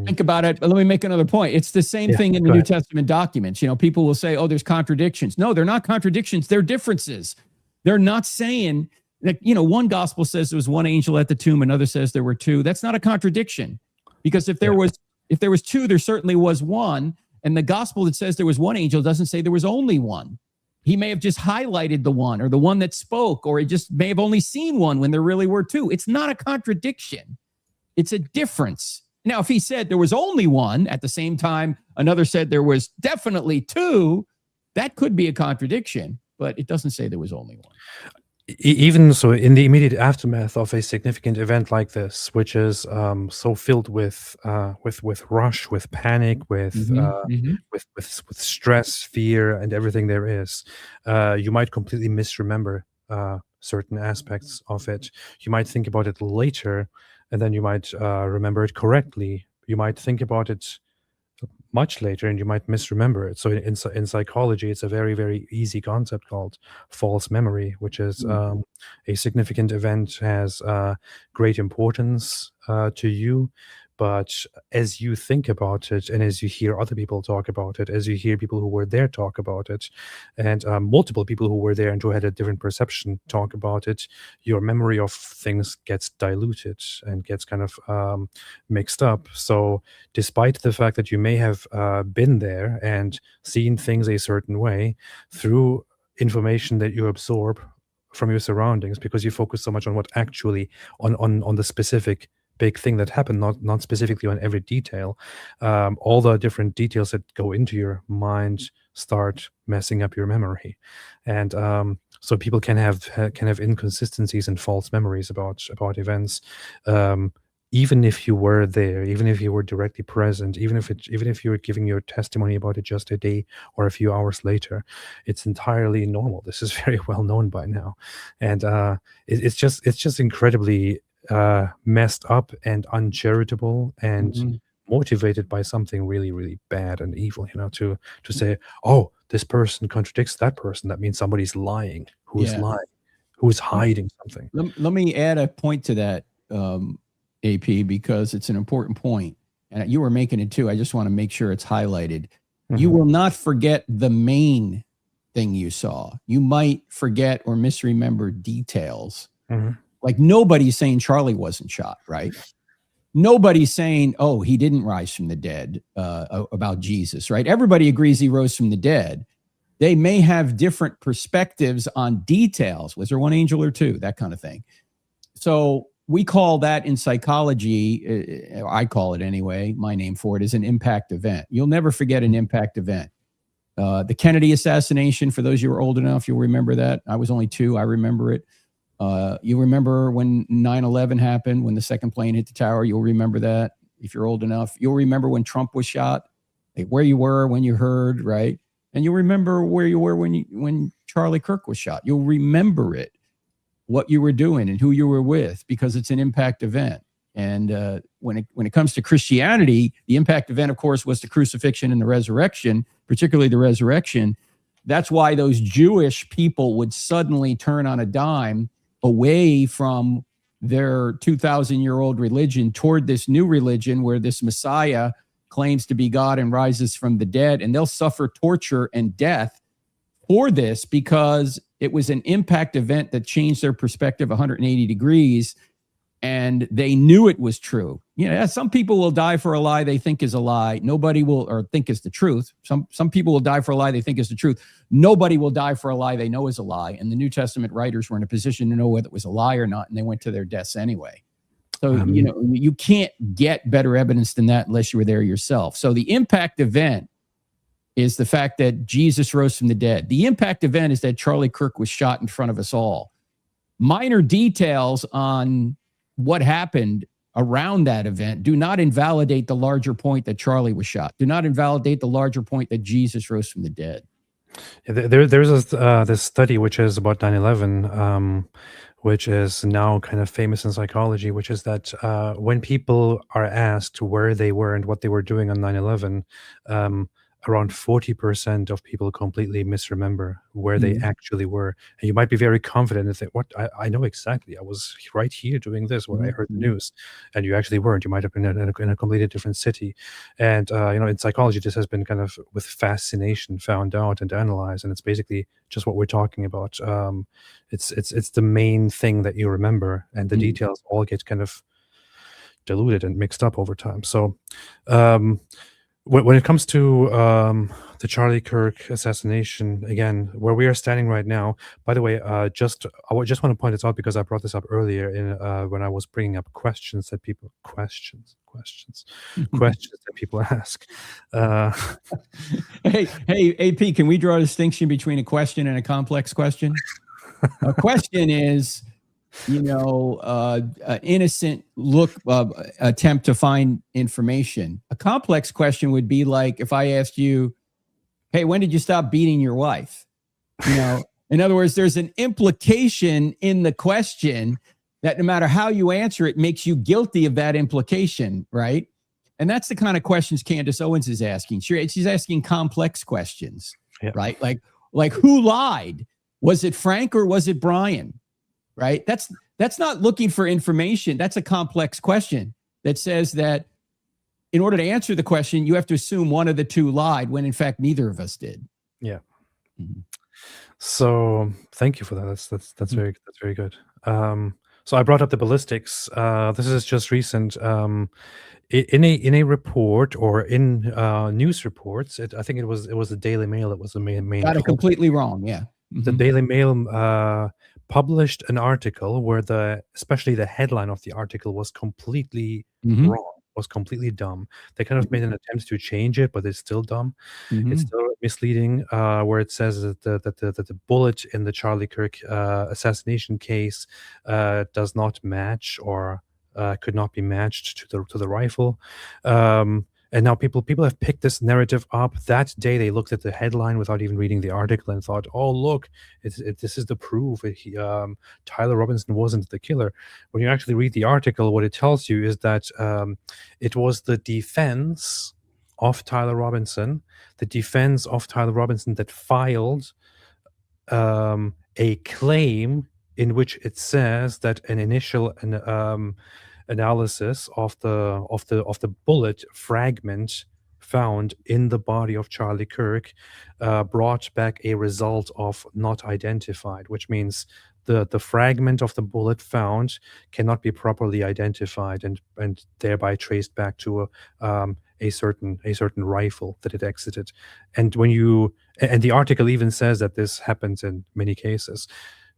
Think about it. Let me make another point. It's the same thing in the New Testament documents. People will say, oh, there's contradictions. No, they're not contradictions. They're differences. They're not saying that, one gospel says there was one angel at the tomb, another says there were two. That's not a contradiction, because if there was two, there certainly was one. And the gospel that says there was one angel doesn't say there was only one. He may have just highlighted the one, or the one that spoke, or he just may have only seen one when there really were two. It's not a contradiction. It's a difference. Now, if he said there was only one at the same time, another said there was definitely two, that could be a contradiction, but it doesn't say there was only one. Even so, in the immediate aftermath of a significant event like this, which is so filled with rush, with panic, Hmm. Hmm. with stress, fear, and everything there is, you might completely misremember certain aspects of it. You might think about it later, and then you might remember it correctly. You might think about it much later and you might misremember it. So in psychology, it's a very, very easy concept called false memory, which is a significant event has great importance to you. But as you think about it and as you hear other people talk about it, as you hear people who were there talk about it, and multiple people who were there and who had a different perception talk about it, your memory of things gets diluted and gets kind of mixed up. So despite the fact that you may have been there and seen things a certain way, through information that you absorb from your surroundings, because you focus so much on what actually on the specific big thing that happened, not specifically on every detail, all the different details that go into your mind start messing up your memory. And so people can have inconsistencies and false memories about events, even if you were there, even if you were directly present, even if you were giving your testimony about it just a day or a few hours later. It's entirely normal. This is very well known by now. And it's just incredibly messed up and uncharitable and Hmm. motivated by something really, really bad and evil, to say, oh, this person contradicts that person, that means somebody's lying. Who's Yeah. lying? Who's hiding something? Let me add a point to that, AP, because it's an important point. And you were making it too. I just want to make sure it's highlighted. You Mhm. will not forget the main thing you saw. You might forget or misremember details. Mhm. Like nobody's saying Charlie wasn't shot, right? Nobody's saying, oh, he didn't rise from the dead, about Jesus, right? Everybody agrees he rose from the dead. They may have different perspectives on details. Was there one angel or two? That kind of thing. So we call that in psychology, I call it anyway, my name for it is an impact event. You'll never forget an impact event. The Kennedy assassination, for those of you who are old enough, you'll remember that. I was only 2. I remember it. You remember when 9/11 happened, when the second plane hit the tower. You'll remember that if you're old enough. You'll remember when Trump was shot, like where you were when you heard, right? And you'll remember where you were when Charlie Kirk was shot. You'll remember it, what you were doing and who you were with, because it's an impact event. And when it comes to Christianity, the impact event, of course, was the crucifixion and the resurrection, particularly the resurrection. That's why those Jewish people would suddenly turn on a dime away from their 2,000-year-old religion toward this new religion where this Messiah claims to be God and rises from the dead, and they'll suffer torture and death for this because it was an impact event that changed their perspective 180 degrees, and they knew it was true. Some people will die for a lie they think is a lie. Nobody will, or think is the truth. Some people will die for a lie they think is the truth. Nobody will die for a lie they know is a lie. And the New Testament writers were in a position to know whether it was a lie or not, and they went to their deaths anyway. So, you can't get better evidence than that unless you were there yourself. So the impact event is the fact that Jesus rose from the dead. The impact event is that Charlie Kirk was shot in front of us all. Minor details on what happened around that event do not invalidate the larger point that Charlie was shot, do not invalidate the larger point that Jesus rose from the dead. Yeah, there's this study which is about 9/11, which is now kind of famous in psychology, which is that when people are asked where they were and what they were doing on 9/11, around 40% of people completely misremember where they actually were. And you might be very confident and think, what, I know exactly. I was right here doing this when I heard the news. And you actually weren't. You might have been in a completely different city. And, in psychology, this has been kind of with fascination found out and analyzed. And it's basically just what we're talking about. It's the main thing that you remember, and the details all get kind of diluted and mixed up over time. So, when it comes to the Charlie Kirk assassination, again, where we are standing right now. By the way, I just want to point this out because I brought this up earlier in when I was bringing up questions that people questions that people ask. Hey, AP, can we draw a distinction between a question and a complex question? A question is, innocent attempt to find information. A complex question would be like if I asked you, hey, when did you stop beating your wife? In other words, there's an implication in the question that no matter how you answer it makes you guilty of that implication, right? And that's the kind of questions Candace Owens is asking. She's asking complex questions, right? Like who lied? Was it Frank or was it Brian? Right? That's not looking for information. That's a complex question that says that in order to answer the question, you have to assume one of the two lied when in fact neither of us did. Yeah. Mm-hmm. So thank you for that. That's very good. So I brought up the ballistics. This is just recent. In a report or in news reports, I think it was the Daily Mail that was the main. Got it completely wrong. Yeah. Mm-hmm. The Daily Mail published an article where especially the headline of the article was completely wrong. Was completely dumb. They kind of made an attempt to change it, but it's still dumb. It's still misleading. Where it says that the bullet in the Charlie Kirk assassination case does not match or could not be matched to the rifle. And now people have picked this narrative up. That day they looked at the headline without even reading the article and thought, "Oh, look, this is the proof. Tyler Robinson wasn't the killer." When you actually read the article, what it tells you is that it was the defense of Tyler Robinson, that filed a claim in which it says that an initial analysis of the bullet fragment found in the body of Charlie Kirk brought back a result of not identified, which means the fragment of the bullet found cannot be properly identified and thereby traced back to a certain rifle that it exited. And the article even says that this happens in many cases.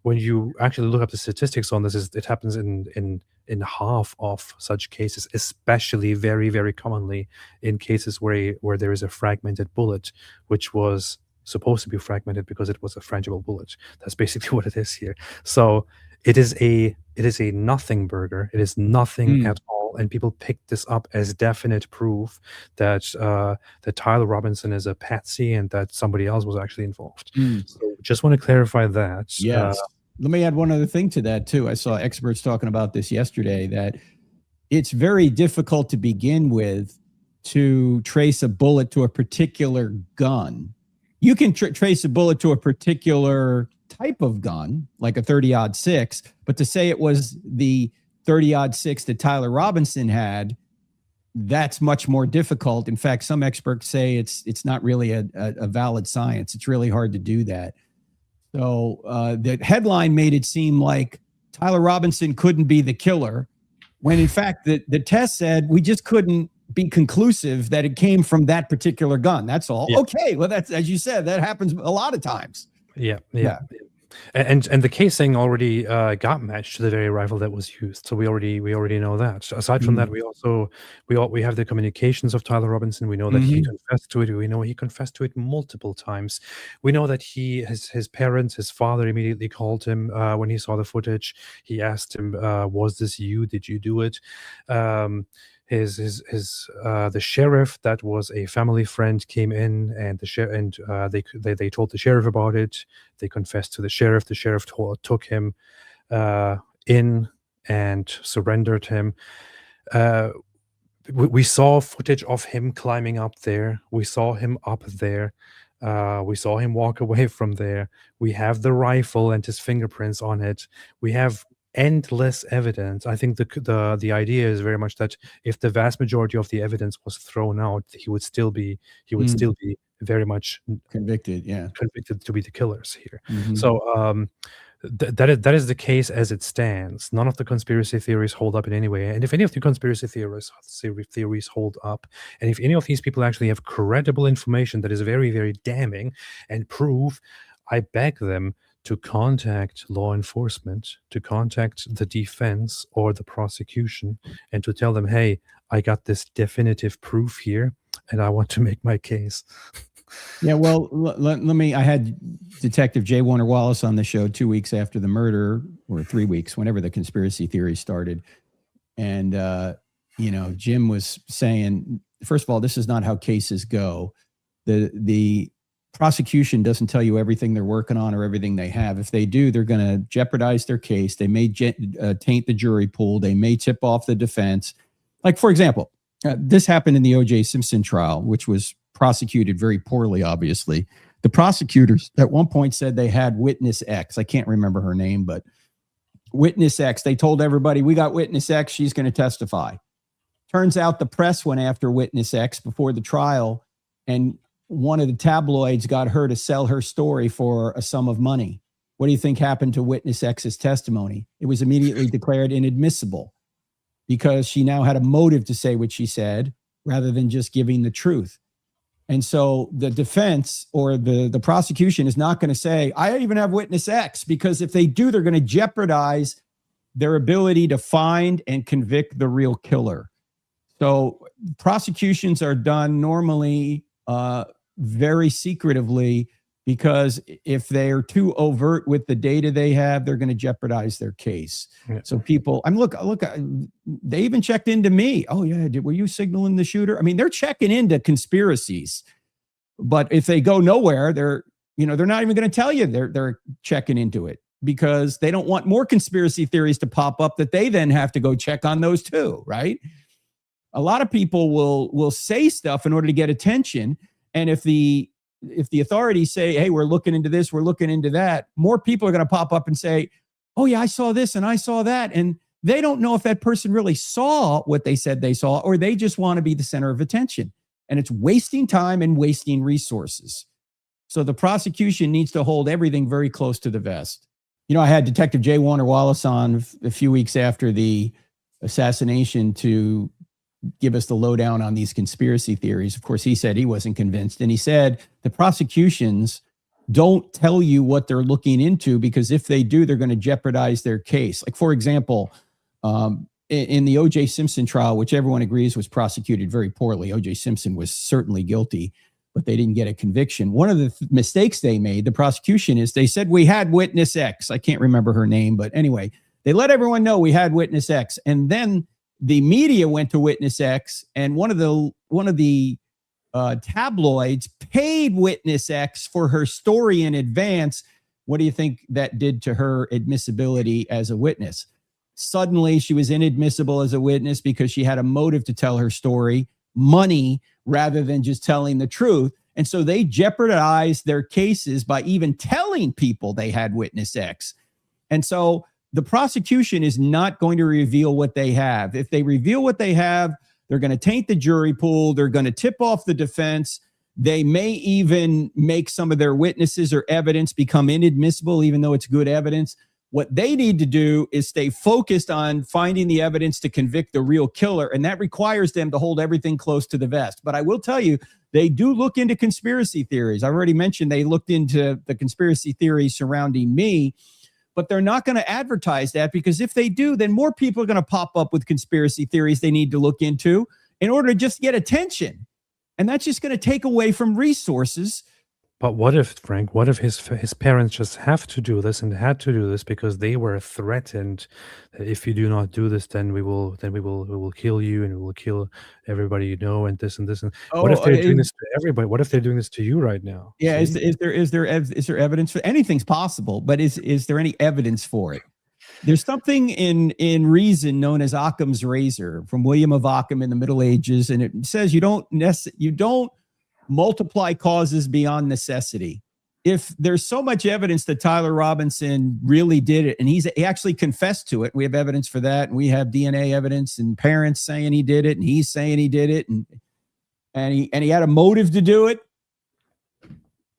When you actually look up the statistics on this, it happens in half of such cases, especially very, very commonly in cases where there is a fragmented bullet, which was supposed to be fragmented because it was a frangible bullet. That's basically what it is here. So it is a nothing burger. It is nothing at all, and people pick this up as definite proof that Tyler Robinson is a patsy and that somebody else was actually involved. So just want to clarify that. Yes. Let me add one other thing to that too. I saw experts talking about this yesterday, that it's very difficult to begin with to trace a bullet to a particular gun. You can trace a bullet to a particular type of gun, like a 30-06, but to say it was the 30-06 that Tyler Robinson had, that's much more difficult. In fact, some experts say it's not really a valid science. It's really hard to do that. So the headline made it seem like Tyler Robinson couldn't be the killer, when in fact the test said we just couldn't be conclusive that it came from that particular gun. That's all. Yeah. Okay, well, that's, as you said, that happens a lot of times. Yeah. And the casing already got matched to the very rifle that was used, so we already know that. Aside from that, we have the communications of Tyler Robinson. We know that he confessed to it. We know he confessed to it multiple times. We know that his parents, his father, immediately called him when he saw the footage. He asked him, "Was this you? Did you do it?" The sheriff, that was a family friend, came in, and they told the sheriff about it. They confessed to the sheriff. The sheriff took him in and surrendered him. We saw footage of him climbing up there. We saw him up there. We saw him walk away from there. We have the rifle and his fingerprints on it. We have endless evidence. I think the idea is very much that if the vast majority of the evidence was thrown out, he would still be very much convicted to be the killers here. So that is the case as it stands. None of the conspiracy theories hold up in any way. And if any of the conspiracy theories hold up, and if any of these people actually have credible information that is very, very damning and proof, I beg them to contact law enforcement, to contact the defense or the prosecution, and to tell them, "Hey, I got this definitive proof here, and I want to make my case." Yeah, well, let me. I had Detective J. Warner Wallace on the show 2 weeks after the murder, or 3 weeks, whenever the conspiracy theory started. And, Jim was saying, first of all, this is not how cases go. The prosecution doesn't tell you everything they're working on or everything they have. If they do, they're going to jeopardize their case. They may taint the jury pool. They may tip off the defense. Like, for example, this happened in the O.J. Simpson trial, which was prosecuted very poorly, obviously. The prosecutors at one point said they had witness X. I can't remember her name, but witness X. They told everybody, we got witness X. She's going to testify. Turns out the press went after witness X before the trial, and one of the tabloids got her to sell her story for a sum of money. What do you think happened to witness X's testimony? It was immediately declared inadmissible because she now had a motive to say what she said rather than just giving the truth. And so the defense or the prosecution is not going to say, I even have witness X, because if they do, they're going to jeopardize their ability to find and convict the real killer. So prosecutions are done normally very secretively, because if they're too overt with the data they have, they're going to jeopardize their case. Yeah. So people, look, they even checked into me. Oh yeah, were you signaling the shooter? I mean, they're checking into conspiracies, but if they go nowhere, they're not even going to tell you they're checking into it, because they don't want more conspiracy theories to pop up that they then have to go check on those too, right? A lot of people will say stuff in order to get attention, and if the authorities say, hey, we're looking into this, we're looking into that, more people are going to pop up and say, oh yeah, I saw this and I saw that. And they don't know if that person really saw what they said they saw, or they just want to be the center of attention. And it's wasting time and wasting resources. So the prosecution needs to hold everything very close to the vest. I had Detective J. Warner Wallace on a few weeks after the assassination to give us the lowdown on these conspiracy theories. Of course, he said he wasn't convinced. And he said the prosecutions don't tell you what they're looking into, because if they do, they're going to jeopardize their case. Like, for example, in the O.J. Simpson trial, which everyone agrees was prosecuted very poorly, O.J. Simpson was certainly guilty, but they didn't get a conviction. One of the mistakes they made, the prosecution, is they said we had witness X. I can't remember her name, but anyway, they let everyone know we had witness X. And then the media went to witness X, and one of the tabloids paid witness X for her story in advance. What do you think that did to her admissibility as a witness? Suddenly, she was inadmissible as a witness because she had a motive to tell her story, money, rather than just telling the truth. And so they jeopardized their cases by even telling people they had witness X. And so the prosecution is not going to reveal what they have. If they reveal what they have, they're going to taint the jury pool. They're going to tip off the defense. They may even make some of their witnesses or evidence become inadmissible, even though it's good evidence. What they need to do is stay focused on finding the evidence to convict the real killer, and that requires them to hold everything close to the vest. But I will tell you, they do look into conspiracy theories. I've already mentioned they looked into the conspiracy theories surrounding me, but they're not going to advertise that, because if they do, then more people are going to pop up with conspiracy theories they need to look into in order to just get attention. And that's just going to take away from resources. But what if, Frank, what if his parents just have to do this and had to do this because they were threatened that if you do not do this, then we will kill you, and we will kill everybody you know, and this and this. And what if they're doing this to everybody? What if they're doing this to you right now? Yeah, is there evidence for anything's possible? But is there any evidence for it? There's something in reason known as Occam's razor from William of Ockham in the Middle Ages, and it says you don't multiply causes beyond necessity. If there's so much evidence that Tyler Robinson really did it, and he actually confessed to it, we have evidence for that, and we have DNA evidence and parents saying he did it, and he's saying he did it, and he had a motive to do it.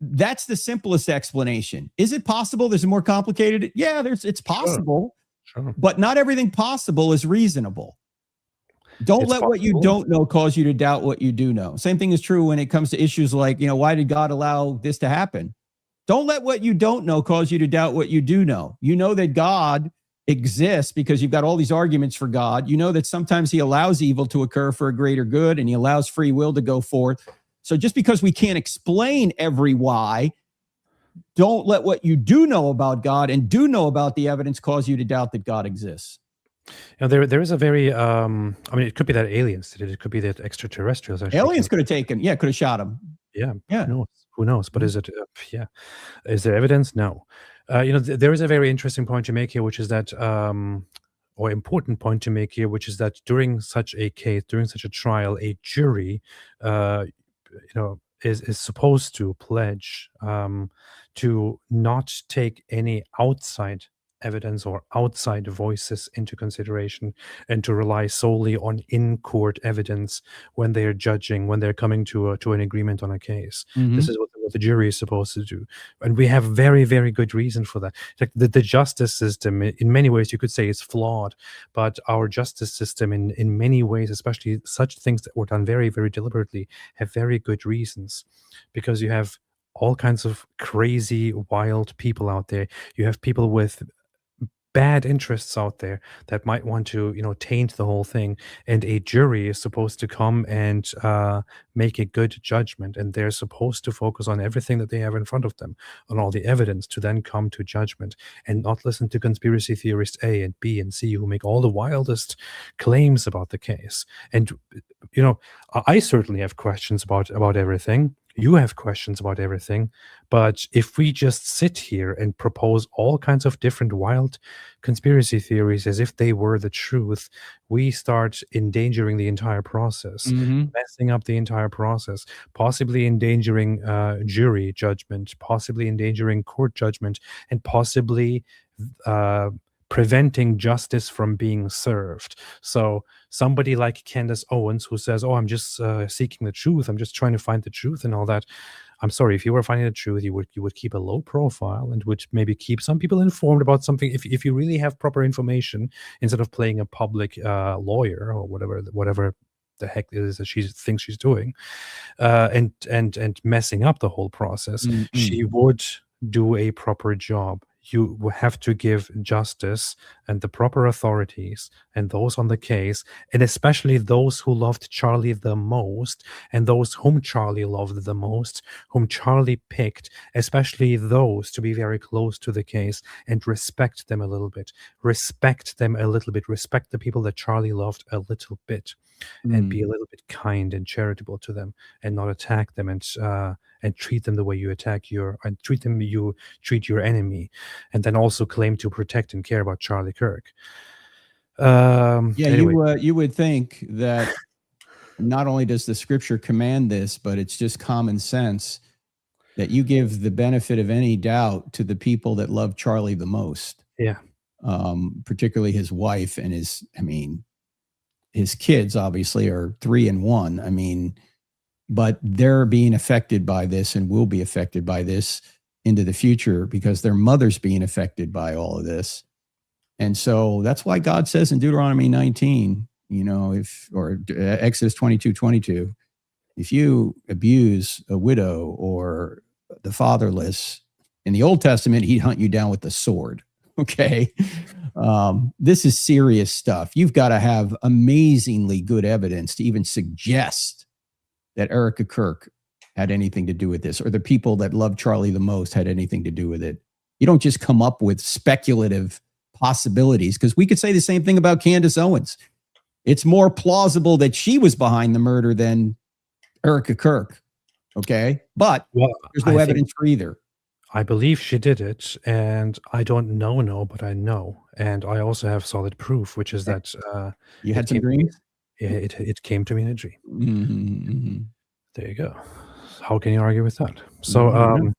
That's the simplest explanation. Is it possible there's a more complicated? Yeah, it's possible, sure. But not everything possible is reasonable. Don't let what you don't know cause you to doubt what you do know. Same thing is true when it comes to issues like, why did God allow this to happen? Don't let what you don't know cause you to doubt what you do know. You know that God exists because you've got all these arguments for God. You know that sometimes he allows evil to occur for a greater good, and he allows free will to go forth. So just because we can't explain every why, don't let what you do know about God and do know about the evidence cause you to doubt that God exists. There is a very I mean, it could be that aliens did it. It could be that extraterrestrials actually Aliens came. could have taken, yeah, could have shot him. Yeah, Yeah. who knows? Who knows? But Mhm. is it? Yeah, is there evidence? No. There is a very interesting point to make here, which is that, or important point to make here, which is that during such a case, during such a trial, a jury, is supposed to pledge to not take any outside evidence or outside voices into consideration, and to rely solely on in-court evidence when they're judging, when they're coming to an agreement on a case. This Mhm. is what the jury is supposed to do, and we have very, very good reason for that. Like the justice system, in many ways, you could say is flawed, but our justice system, in many ways, especially such things that were done very, very deliberately, have very good reasons, because you have all kinds of crazy, wild people out there. You have people with bad interests out there that might want to, taint the whole thing. And a jury is supposed to come and make a good judgment. And they're supposed to focus on everything that they have in front of them, on all the evidence, to then come to judgment, and not listen to conspiracy theorists A and B and C who make all the wildest claims about the case. And, I certainly have questions about everything. You have questions about everything. But if we just sit here and propose all kinds of different wild conspiracy theories as if they were the truth, we start endangering the entire process, Mhm. messing up the entire process, possibly endangering jury judgment, possibly endangering court judgment, and possibly uh, preventing justice from being served. So somebody like Candace Owens, who says, "Oh, I'm just seeking the truth. I'm just trying to find the truth," and all that. I'm sorry, if you were finding the truth, you would keep a low profile and would maybe keep some people informed about something. If you really have proper information, instead of playing a public lawyer or whatever the heck it is that she thinks she's doing, and messing up the whole process, Mhm. she would do a proper job. You will have to give justice and the proper authorities and those on the case, and especially those who loved Charlie the most, and those whom Charlie loved the most, whom Charlie picked, especially those, to be very close to the case and respect them a little bit. Respect them a little bit. Respect the people that Charlie loved a little bit, and be a Mm. little bit kind and charitable to them, and not attack them, and treat them the way you treat your enemy, and then also claim to protect and care about Charlie Kirk. Yeah, Anyway, you would think that not only does the scripture command this, but it's just common sense that you give the benefit of any doubt to the people that love Charlie the most, yeah, particularly his wife and his kids obviously are 3 and 1. But they're being affected by this and will be affected by this into the future because their mother's being affected by all of this. And so that's why God says in Deuteronomy 19, or Exodus 22:22, if you abuse a widow or the fatherless, in the Old Testament, he'd hunt you down with the sword. Okay. This is serious stuff. You've got to have amazingly good evidence to even suggest that Erica Kirk had anything to do with this, or the people that love Charlie the most had anything to do with it. You don't just come up with speculative possibilities, because we could say the same thing about Candace Owens. It's more plausible that she was behind the murder than Erica Kirk. Okay. But well, there's no evidence for either. I believe she did it, and I don't know, but I know, and I also have solid proof, which is that You it had some came to me. dreams? It came to me in a dream. Mm-hmm. There you go. How can you argue with that? So, Mm-hmm.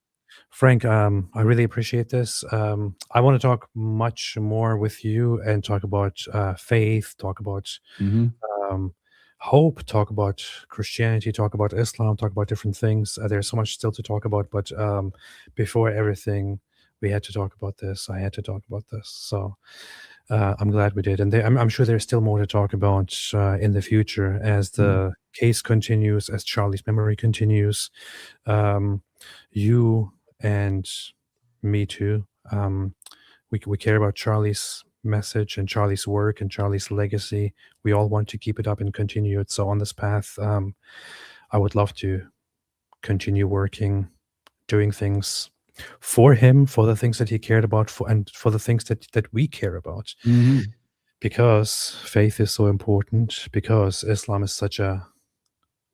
Frank, I really appreciate this. I want to talk much more with you and talk about faith, talk about Mm-hmm. um, hope, talk about Christianity, talk about Islam, talk about different things. There's so much still to talk about, but before everything, we had to talk about this. I had to talk about this. So I'm glad we did. And I'm sure there's still more to talk about in the future as the case continues, as Charlie's memory continues. Um, you and me too. We care about Charlie's message and Charlie's work and Charlie's legacy. We all want to keep it up and continue it. So on this path, I would love to continue working, doing things for him, for the things that he cared about, and for the things that we care about. Mhm. Because faith is so important, because Islam is such a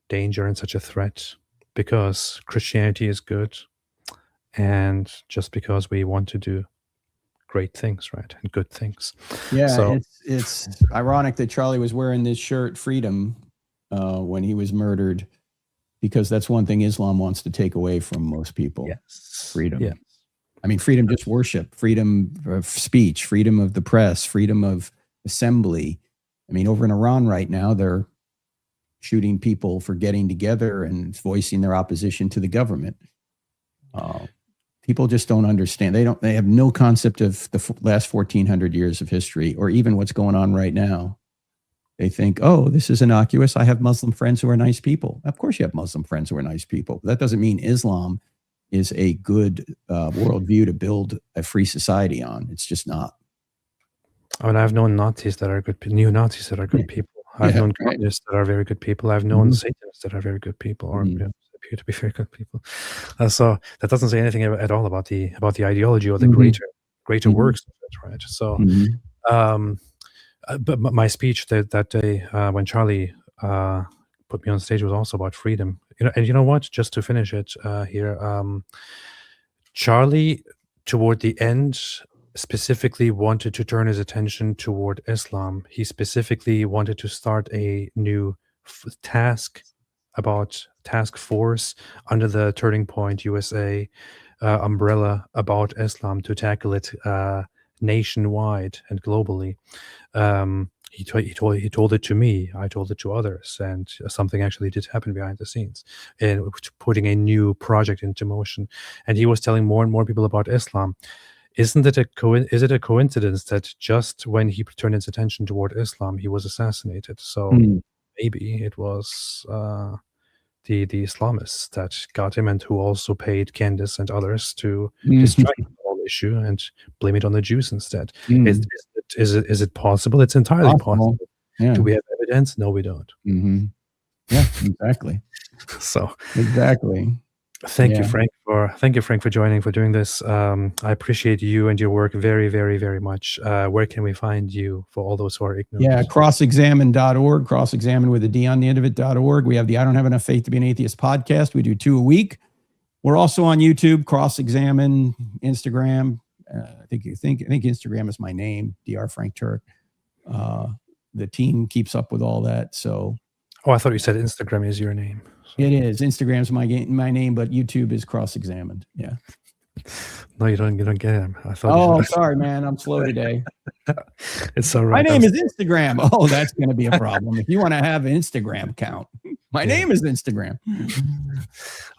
danger and such a threat, because Christianity is good, and just because we want to do great things, right? And good things. Yeah, So it's ironic that Charlie was wearing this shirt, Freedom, when he was murdered, because that's one thing Islam wants to take away from most people. yes. Freedom. Yeah. I mean, freedom just worship, freedom of speech, freedom of the press, freedom of assembly. I mean, over in Iran right now, they're shooting people for getting together and voicing their opposition to the government. People just don't understand. They have no concept of the last 1,400 years of history, or even what's going on right now. They think, oh, this is innocuous. I have Muslim friends who are nice people. Of course you have Muslim friends who are nice people. That doesn't mean Islam is a good worldview to build a free society on. It's just not. I mean, I've known Nazis that are good, neo-Nazis that are good people. I've known communists that are very good people. I've known Satanists that are very good people, or appear to be very good people. So that doesn't say anything at all about the ideology or the greater works of it, right? So, but my speech that day when Charlie put me on stage was also about freedom. And you know what? Just to finish it here, Charlie, toward the end, specifically wanted to turn his attention toward Islam. He specifically wanted to start a new task force under the Turning Point USA umbrella about Islam to tackle it nationwide and globally. He told it to me. I told it to others, and something actually did happen behind the scenes in putting a new project into motion. And he was telling more and more people about Islam. Is it a coincidence that just when he turned his attention toward Islam, he was assassinated? So maybe it was the Islamists that got him, and who also paid Candace and others to distract the whole issue and blame it on the Jews instead. Is it possible? It's entirely possible. Yeah. Do we have evidence? No, we don't. Yeah, exactly. So exactly. Thank you, Frank, for joining, for doing this. I appreciate you and your work very, very, very much. Where can we find you for all those who are ignorant? Yeah, crossexamine.org, crossexamine with a D on the end of it.org. We have the I Don't Have Enough Faith to Be an Atheist podcast. We do 2 a week. We're also on YouTube, Cross-Examine, Instagram. I think Instagram is my name, Dr. Frank Turek. The team keeps up with all that. So, I thought you said Instagram is your name. It is. Instagram's my name, but YouTube is Cross-Examined. Yeah. No, you don't get him. I thought. Sorry, man. I'm slow today. It's all right. My name is Instagram. Oh, that's going to be a problem. If you want to have an Instagram account, my name is Instagram.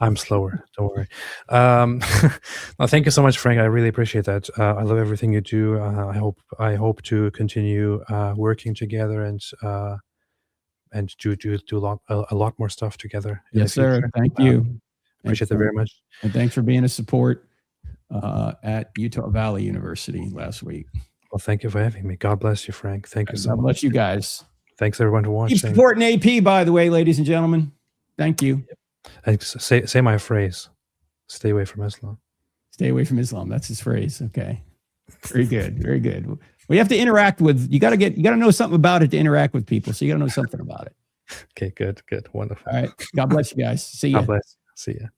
I'm slower. Don't worry. Well, thank you so much, Frank. I really appreciate that. I love everything you do. I hope to continue working together and do a lot more stuff together. Yes, sir. Thank you. Appreciate that very much. And thanks for being a support at Utah Valley University last week. Well, thank you for having me. God bless you, Frank. Thank you so much. God bless you guys. Thanks everyone for watching. Keep supporting AP, by the way, ladies and gentlemen. Thank you. And say my phrase. Stay away from Islam. Stay away from Islam. That's his phrase. Okay. Very good. Very good. We have to interact with, you got to know something about it to interact with people. So you got to know something about it. Okay, good. Wonderful. All right. God bless you guys. See you. God bless. See ya.